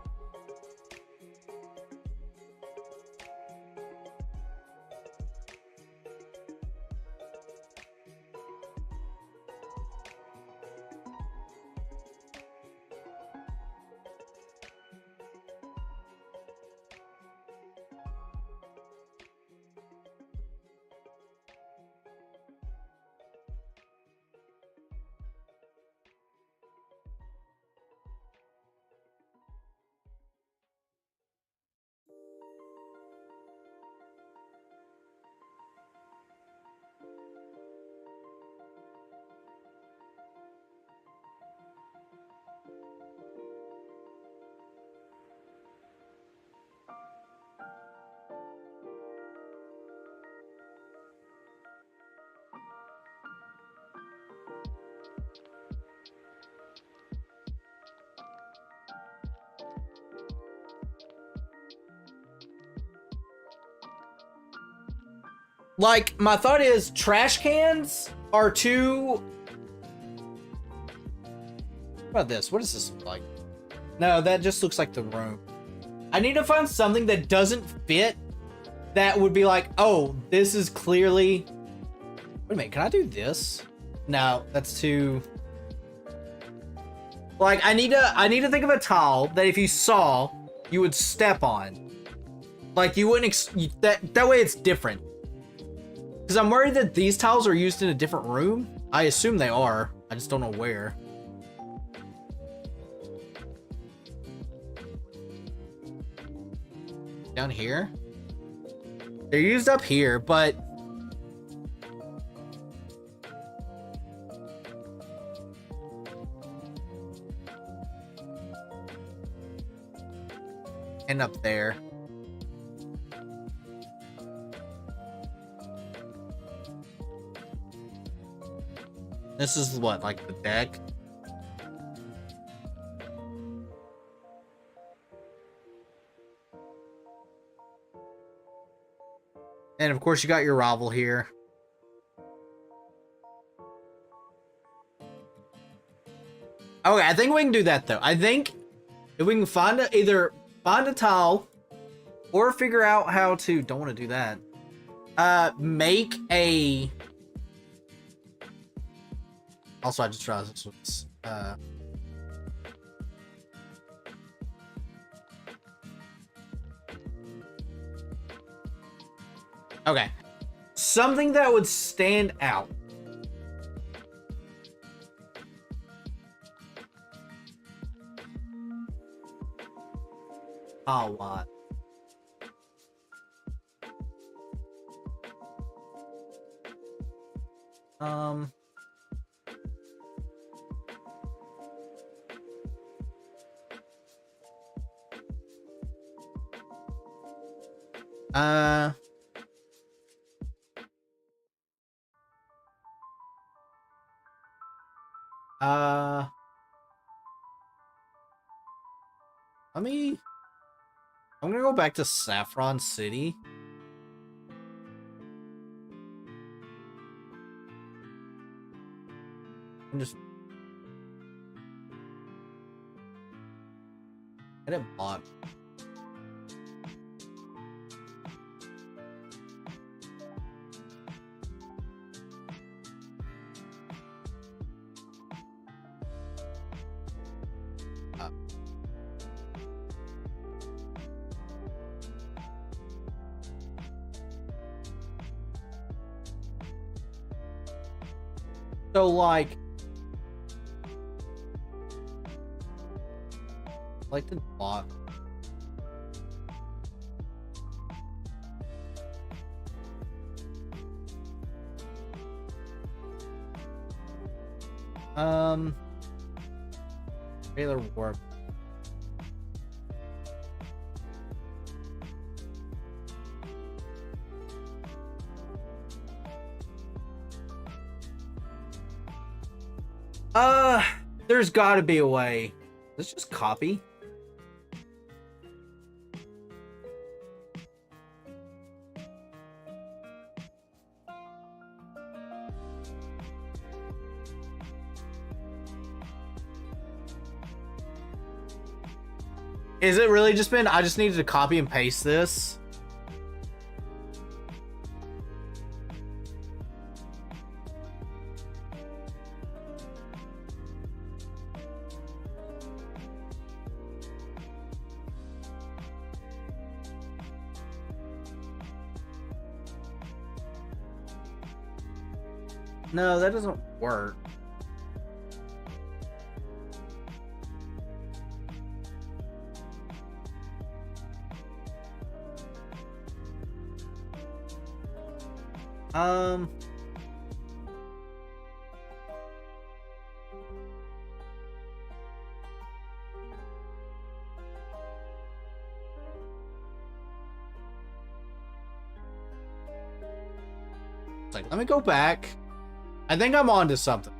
Like, my thought is trash cans are too... What about this? What does this look like? No, that just looks like the room. I need to find something that doesn't fit that would be like, oh, this is clearly... Wait a minute, can I do this? No, that's too... Like, I need to think of a tile that if you saw, you would step on. Like, you wouldn't... that way it's different. Because I'm worried that these tiles are used in a different room. I assume they are. I just don't know where. Down here? They're used up here, but... And up there. This is what, like the deck? And of course you got your rival here. Okay, I think we can do that though. I think if we can find either find a tile or figure out how to, don't want to do that. Make a... Also, I just realized this was, Okay. Something that would stand out. Oh, what? Um. Let me. I'm gonna go back to Saffron City. I'm just. Edit block. So like the block. Trailer warp. There's gotta be a way. Let's just copy. Is it really just been, I just needed to copy and paste this? No, that doesn't work. It's like, let me go back. I think I'm onto something.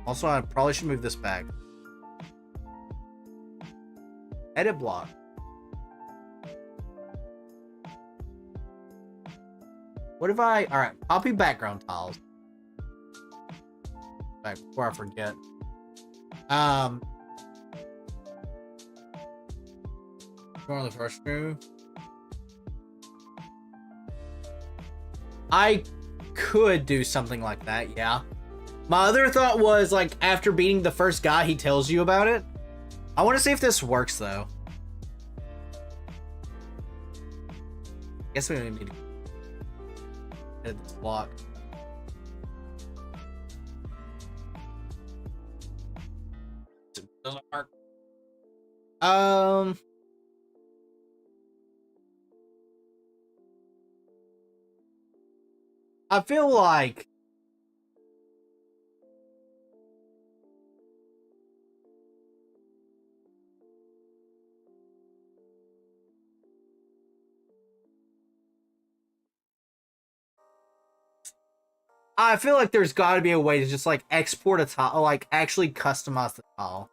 Also, I probably should move this back. Edit block. What if I... Alright, copy background tiles. Back before I forget. Go on the first move. I could do something like that, yeah. My other thought was, like, after beating the first guy, he tells you about it. I want to see if this works, though. Guess we don't need to edit this block. It doesn't work. I feel like there's got to be a way to just like export a tile, like actually customize the tile.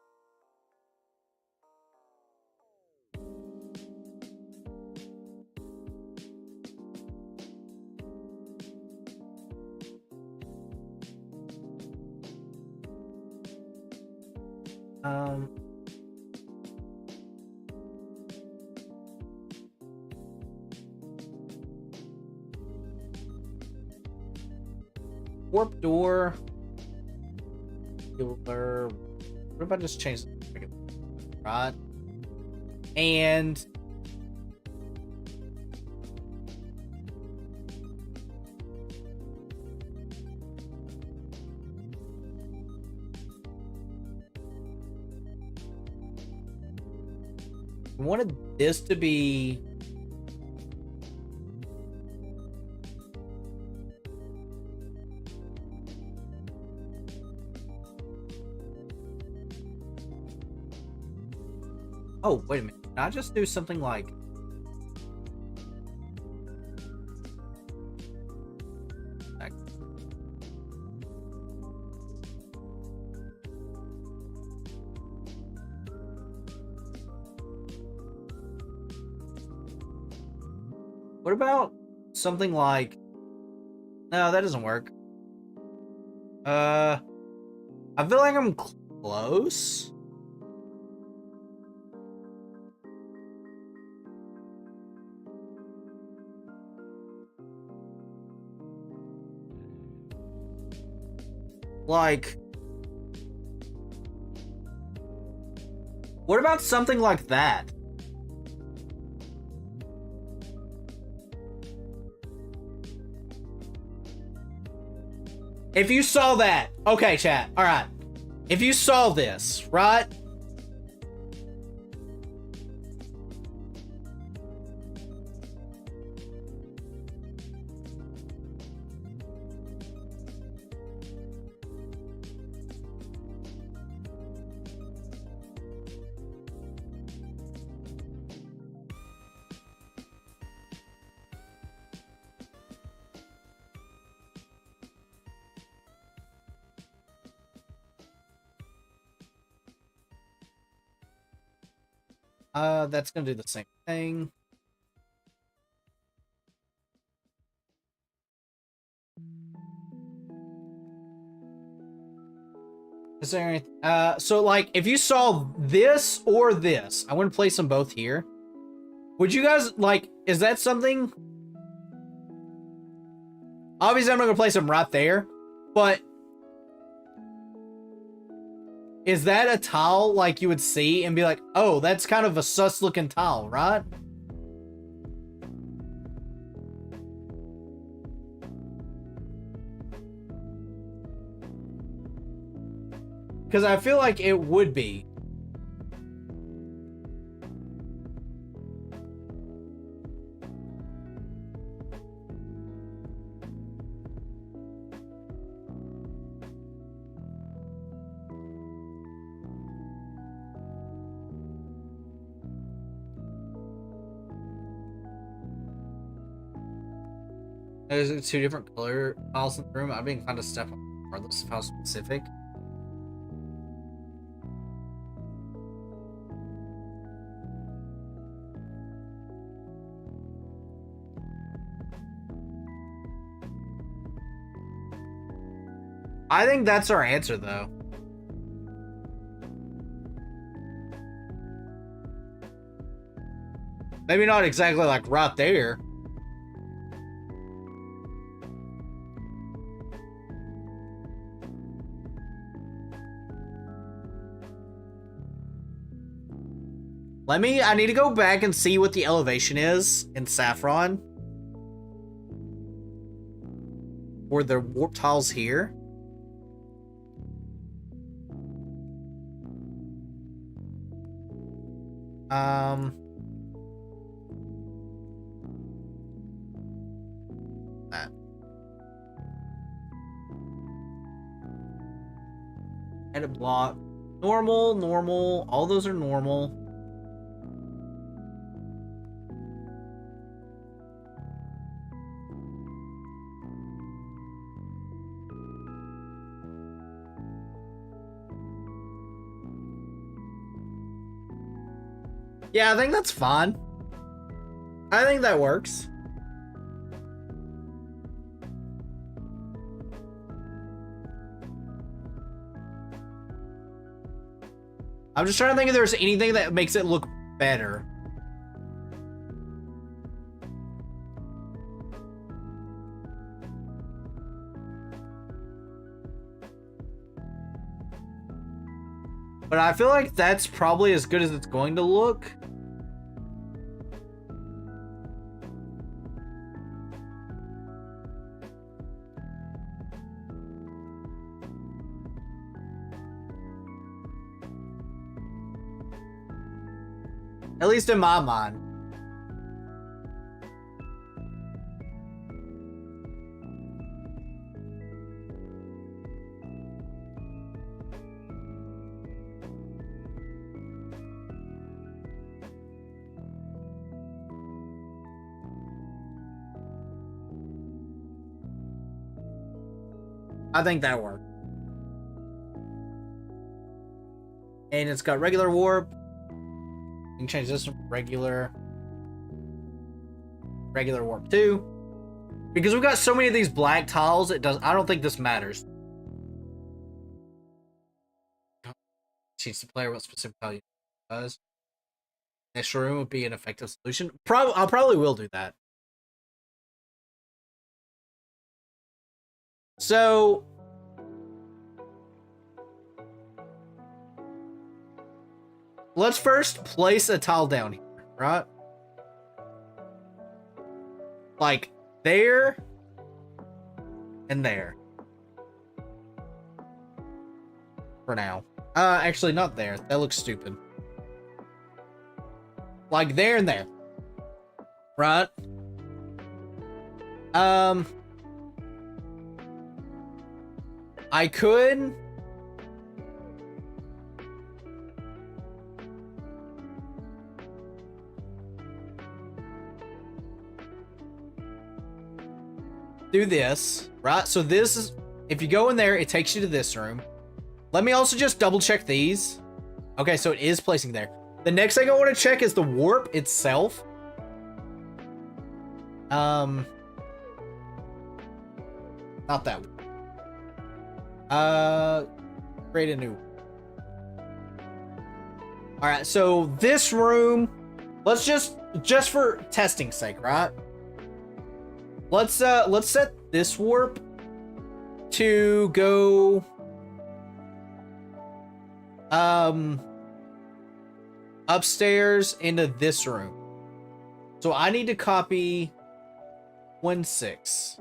Warp door. What if I just change the right? And I wanted this to be... Oh, wait a minute. Can I just do something like... What about something like... No, that doesn't work. I feel like I'm close. Like... What about something like that? If you saw that, okay, chat, all right. If you saw this, right? That's gonna do the same thing. Is there anything? So like, if you saw this or this, I want to place them both here. Would you guys like? Is that something? Obviously, I'm not gonna place them right there, but is that a tile like you would see and be like, oh, that's kind of a sus looking tile, right? Because I feel like it would be. There's two different color tiles in the room. I've been kind of step on regardless of how specific. I think that's our answer, though. Maybe not exactly like right there. I need to go back and see what the elevation is in Saffron. For the warp tiles here. That. Edit block. Normal, normal. All those are normal. Yeah, I think that's fine. I think that works. I'm just trying to think if there's anything that makes it look better. But I feel like that's probably as good as it's going to look. At least in my mind. I think that worked. And it's got regular warp. You can change this to regular warp too. Because we've got so many of these black tiles, I don't think this matters. Teach the player what specific tile you does. Next room would be an effective solution. I probably will do that. So let's first place a tile down here, right? Like there and there. For now. Actually not there. That looks stupid. Like there and there. Right? I could do this, right? So this is, if you go in there, it takes you to this room. Let me also just double check these. Okay, so it is placing there. The next thing I want to check is the warp itself. Not that one. Create a new one. All right, so this room, let's just for testing sake, right? Let's set this warp to go upstairs into this room. So I need to copy 1.6.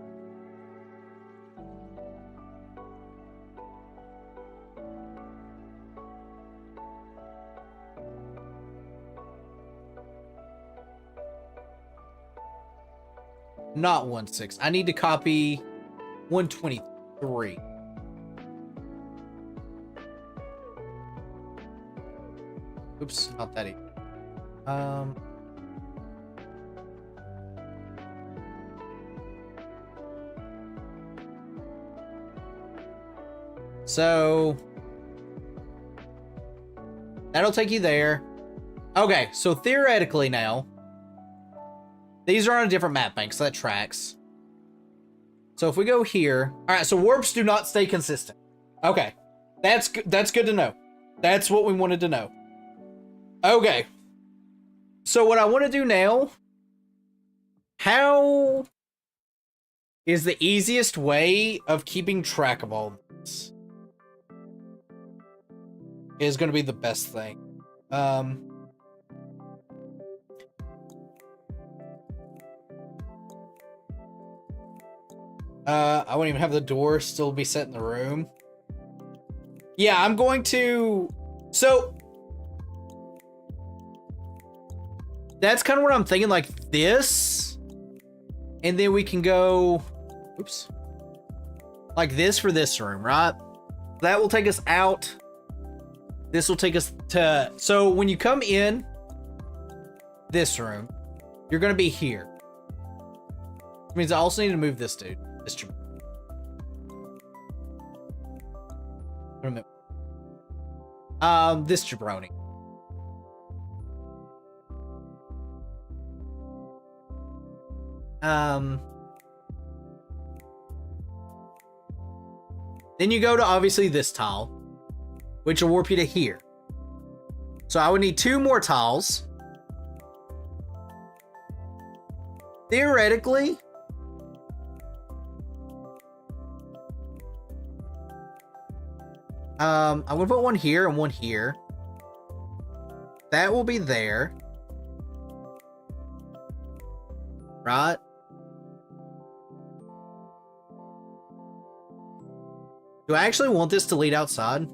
Not 1.6. I need to copy 123. Oops, not that either. So that'll take you there. Okay, so theoretically now, these are on a different map bank, so that tracks. So if we go here, all right. So warps do not stay consistent. Okay, that's good to know. That's what we wanted to know. Okay. So what I want to do now, how is the easiest way of keeping track of all this? Is going to be the best thing. I won't even have the door still be set in the room. Yeah, I'm going to... So... That's kind of what I'm thinking, like this. And then we can go... Oops. Like this for this room, right? That will take us out. This will take us to... So when you come in this room, you're going to be here. Which means I also need to move this dude. This jabroni. Then you go to obviously this tile, which will warp you to here. So I would need 2 more tiles. Theoretically, I'm gonna put one here and one here. That will be there. Right? Do I actually want this to lead outside?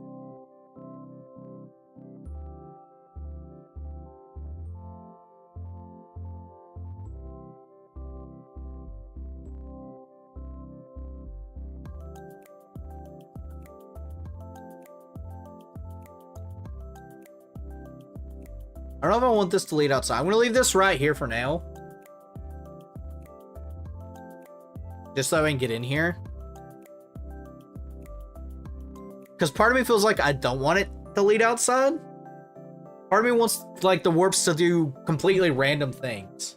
I don't know if I want this to lead outside. I'm gonna leave this right here for now. Just so I can get in here. Because part of me feels like I don't want it to lead outside. Part of me wants, like, the warps to do completely random things.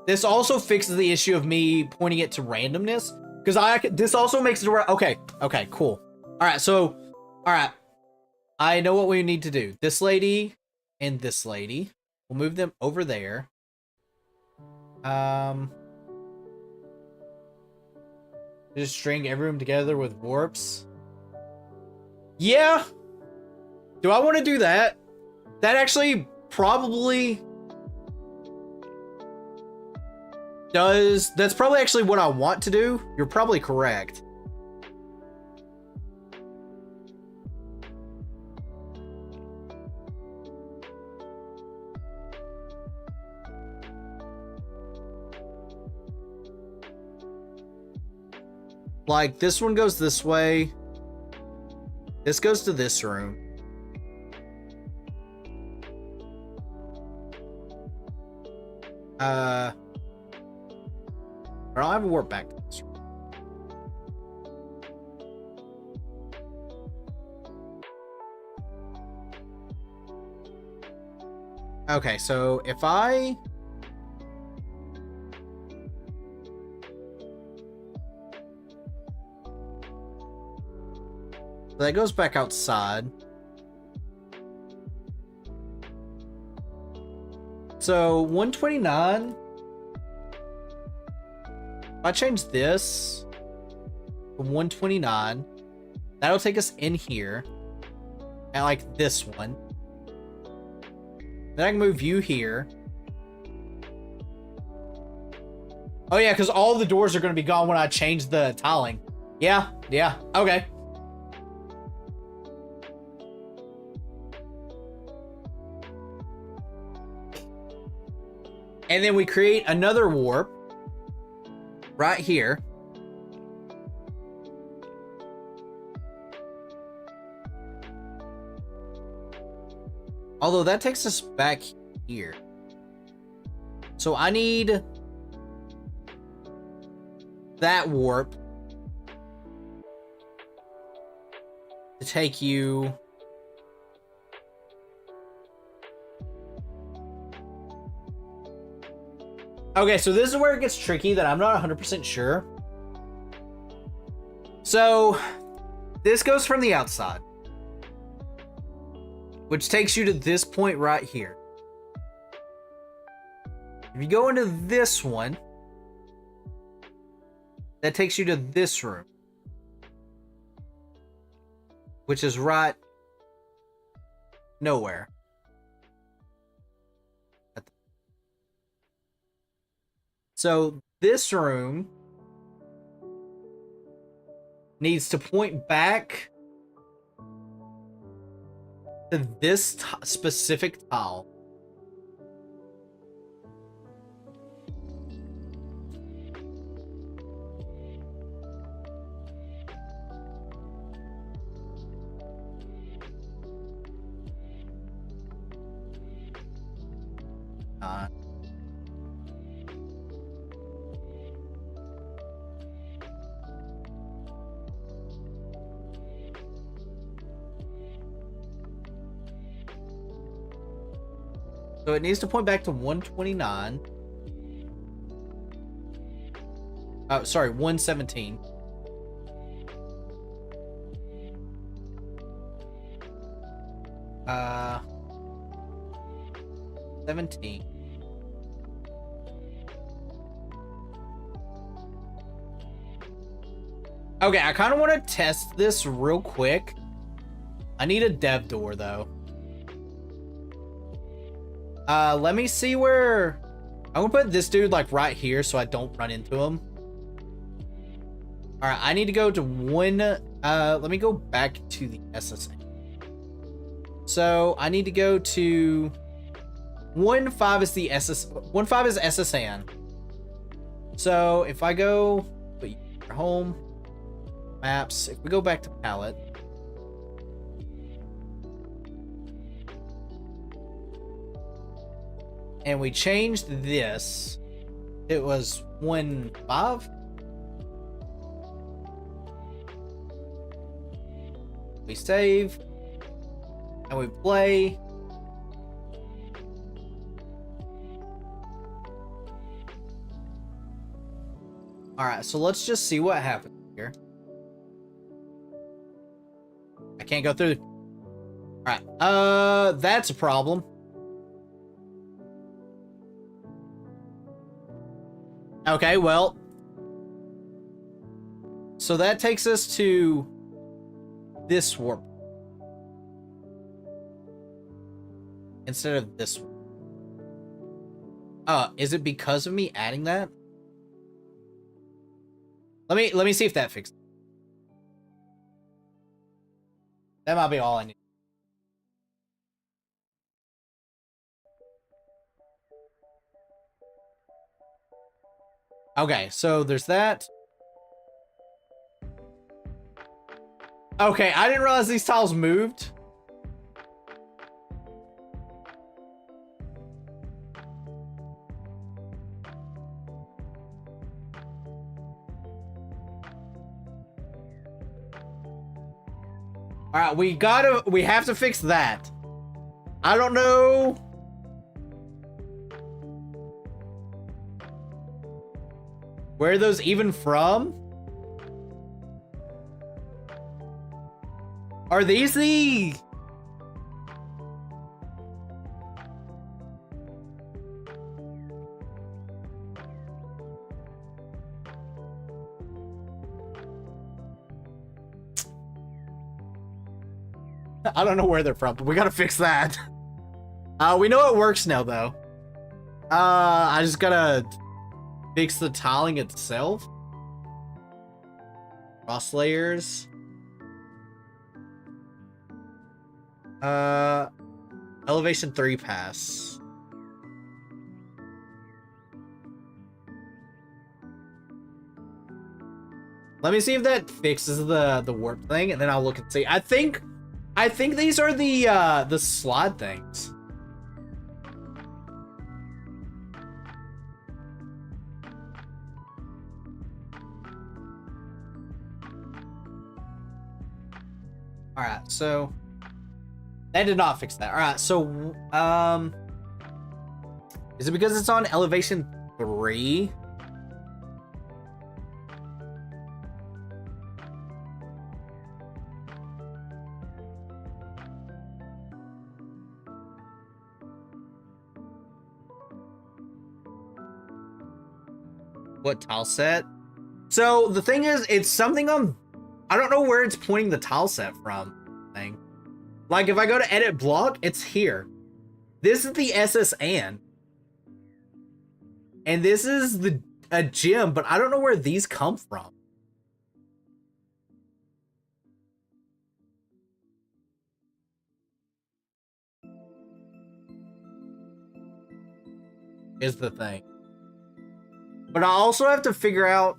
This also fixes the issue of me pointing it to randomness. Because this also makes it where, okay, cool. Alright, so, alright. I know what we need to do. This lady and this lady. We'll move them over there. Just string every room together with warps. Yeah. Do I want to do that? That actually probably does. That's probably actually what I want to do. You're probably correct. Like, this one goes this way. This goes to this room. I don't have a warp back to this room. Okay, so if I... that goes back outside. So 129. If I change this to 129, that'll take us in here. And like this one. Then I can move you here. Oh yeah, because all the doors are going to be gone when I change the tiling. Yeah, okay. And then we create another warp right here. Although that takes us back here. So I need that warp to take you... Okay, so this is where it gets tricky that I'm not 100% sure. So, this goes from the outside, which takes you to this point right here. If you go into this one, that takes you to this room, which is right nowhere. So this room needs to point back to this specific tile. So it needs to point back to 129. Oh, sorry, 117. Uh, 17. Okay, I kind of want to test this real quick. I need a dev door though. Let me see where... I'm gonna put this dude like right here so I don't run into him. Alright, I need to go to one... let me go back to the SSN. So, I need to go to... 1.5 is the 1.5 is SSN. So, if I go... Home... Maps... If we go back to palette... and we changed this. It was 1.5. We save, and we play. All right, so let's just see what happens here. I can't go through. All right, that's a problem. Okay, well, so that takes us to this warp instead of this one. Is it because of me adding that? Let me see if that fixes it. That might be all I need. Okay, so there's that. Okay, I didn't realize these tiles moved. All right, we have to fix that. I don't know. Where are those even from? Are these the... I don't know where they're from, but we gotta fix that. We know it works now, though. I just gotta fix the tiling itself. Cross layers. Elevation 3 pass. Let me see if that fixes the warp thing, and then I'll look and see. I think these are the slot things. All right, so that did not fix that. All right, so is it because it's on elevation 3? What tile set? So the thing is, it's something I don't know where it's pointing the tile set from thing. Like if I go to edit block, it's here. This is the SS and this is a gym, but I don't know where these come from. Is the thing. But I also have to figure out...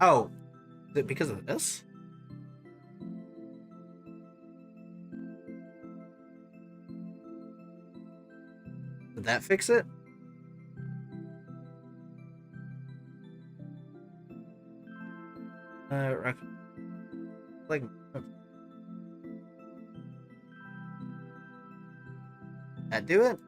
Oh, is it because of this? Did that fix it? Like... That do it?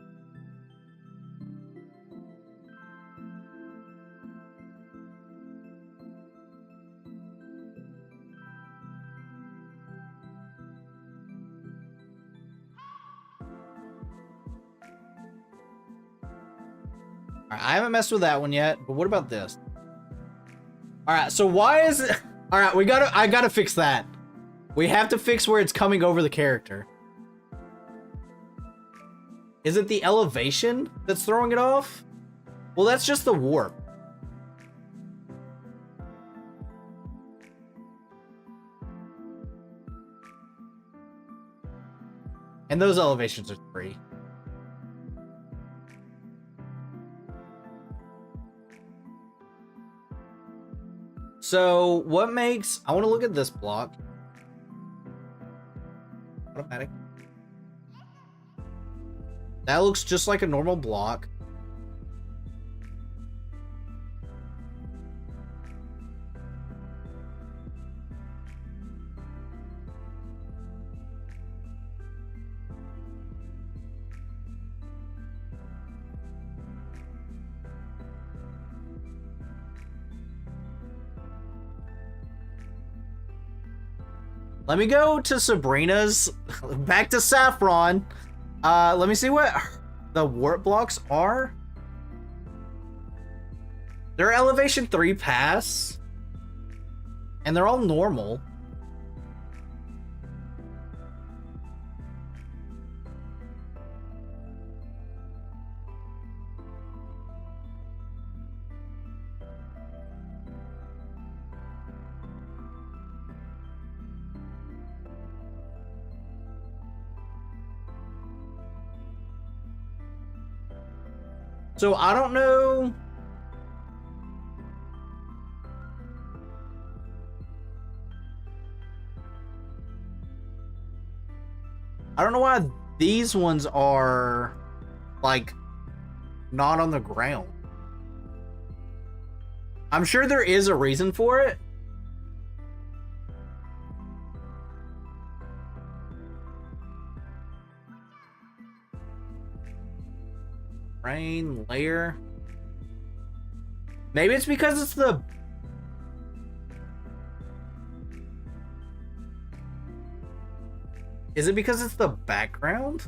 I haven't messed with that one yet, but what about this? All right, so why is it... All right, I gotta fix that. We have to fix where it's coming over the character. Is it the elevation that's throwing it off? Well, that's just the warp. And those elevations are 3. So what makes... I want to look at this block. Automatic. That looks just like a normal block. Let me go to Sabrina's, back to Saffron. Let me see what the warp blocks are. They're elevation 3 pass, and they're all normal. So I don't know. I don't know why these ones are like not on the ground. I'm sure there is a reason for it. Rain layer. Maybe it's because it's the... Is it because it's the background?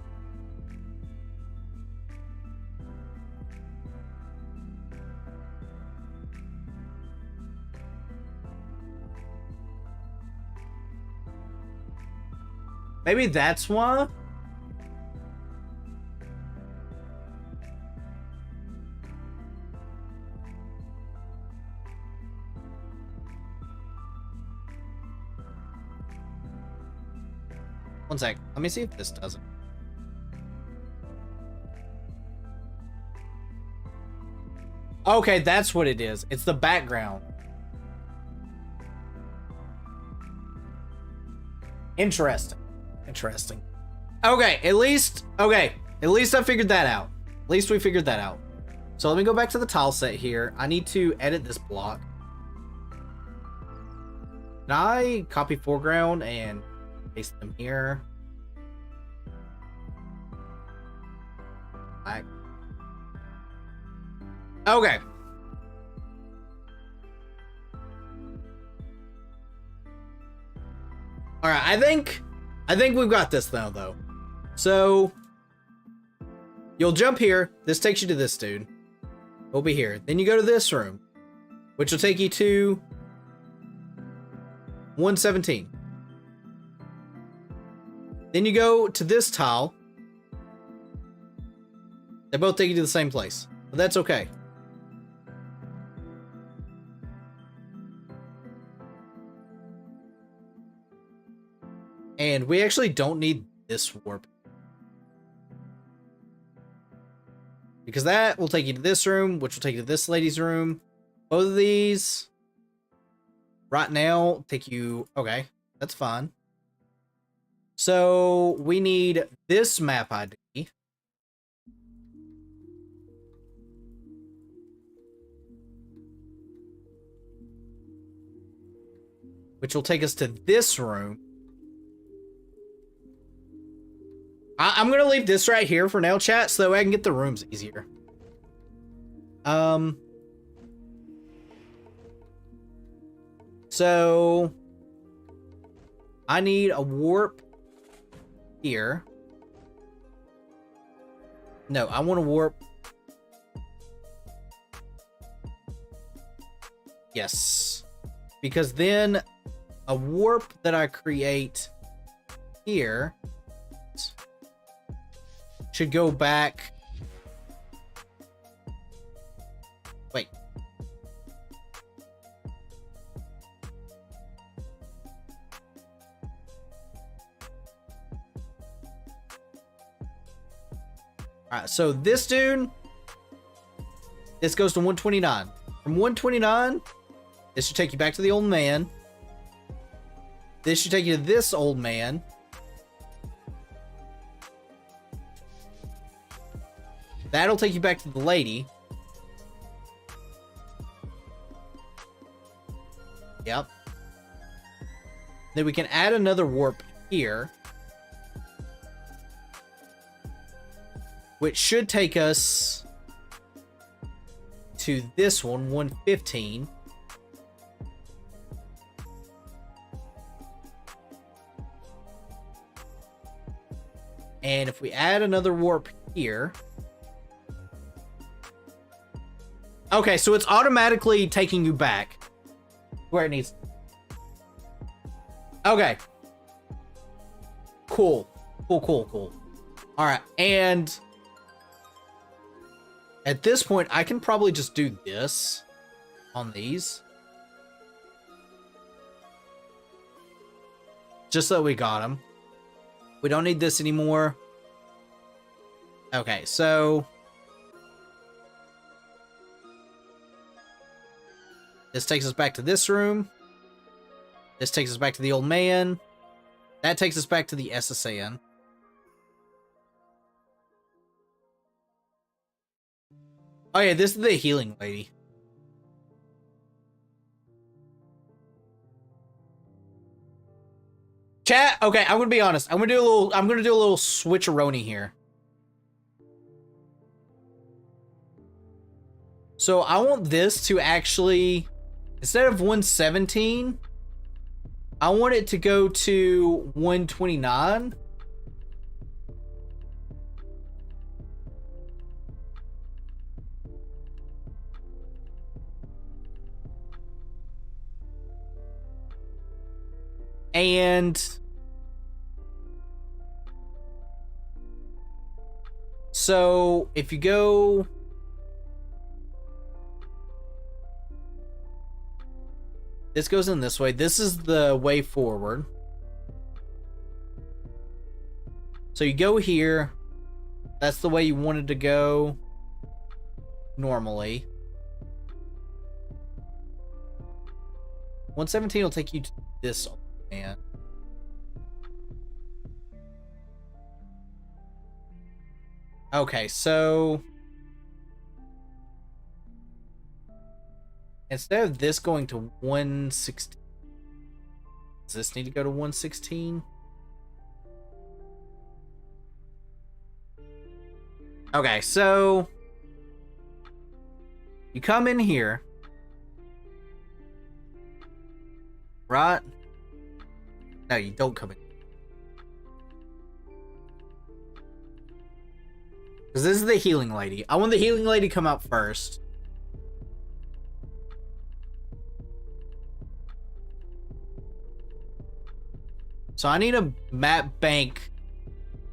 Maybe that's why? One sec. Let me see if this does it. Okay, that's what it is. It's the background. Interesting. Interesting. Okay, at least I figured that out. At least we figured that out. So let me go back to the tile set here. I need to edit this block. Can I copy foreground and paste them here? Black. Okay. All right, I think we've got this now, though. So you'll jump here. This takes you to this dude. We'll be here. Then you go to this room, which will take you to 117. Then you go to this tile. They both take you to the same place, but that's okay. And we actually don't need this warp, because that will take you to this room, which will take you to this lady's room. Both of these right now take you... Okay, that's fine. So we need this map ID. Which will take us to this room. I'm going to leave this right here for now, chat, so that way I can get the rooms easier. So I need a warp here. No, I want to warp. Yes. Because then a warp that I create here should go back. Wait. Alright, so this dude, this goes to 129. From 129, this should take you back to the old man. This should take you to this old man. That'll take you back to the lady. Yep. Then we can add another warp here, which should take us to this one, 115. And if we add another warp here... Okay, so it's automatically taking you back where it needs. Okay. Cool. Cool. Alright, and... at this point, I can probably just do this on these. Just so we got them. We don't need this anymore. Okay, so... this takes us back to this room. This takes us back to the old man. That takes us back to the SSN. Oh yeah, this is the healing lady. Chat, okay, I'm gonna be honest. I'm gonna do a little switcheroni here. So I want this to actually, instead of 117, I want it to go to 129. And so if you go, this goes in this way. This is the way forward. So you go here. That's the way you wanted to go normally. 117 will take you to this man. Okay, so instead of this going to 116, does this need to go to 116? Okay, so you come in here, right? No, you don't come in. Because this is the healing lady. I want the healing lady to come out first. So I need a map bank.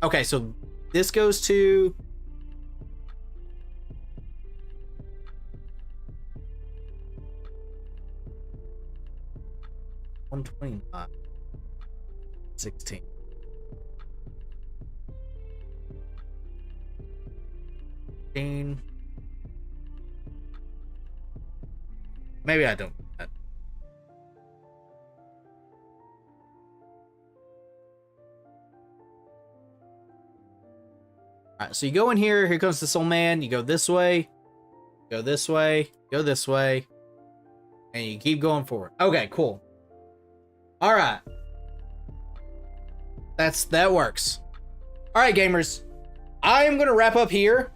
Okay, so this goes to... 129. 16. Maybe I don't. Alright, so you go in here. Here comes this old man. You go this way. Go this way. Go this way. And you keep going forward. Okay, cool. Alright. That works. Alright, gamers. I am going to wrap up here.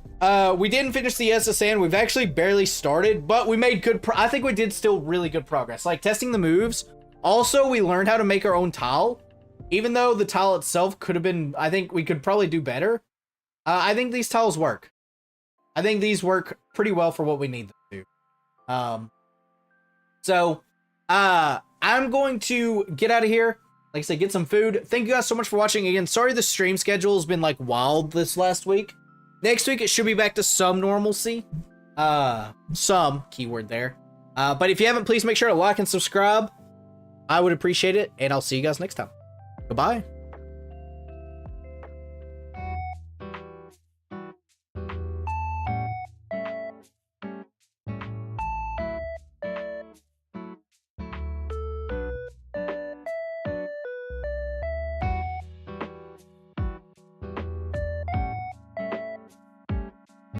We didn't finish the SSN. We've actually barely started, but we made good I think we did still really good progress. Like, testing the moves. Also, we learned how to make our own tile. Even though the tile itself could have been... I think we could probably do better. I think these tiles work. I think these work pretty well for what we need them to. So, I'm going to get out of here. Like I said, get some food. Thank you guys so much for watching. Again, sorry the stream schedule has been like wild this last week. Next week, it should be back to some normalcy. Some, keyword there. But if you haven't, please make sure to like and subscribe. I would appreciate it, and I'll see you guys next time. Goodbye.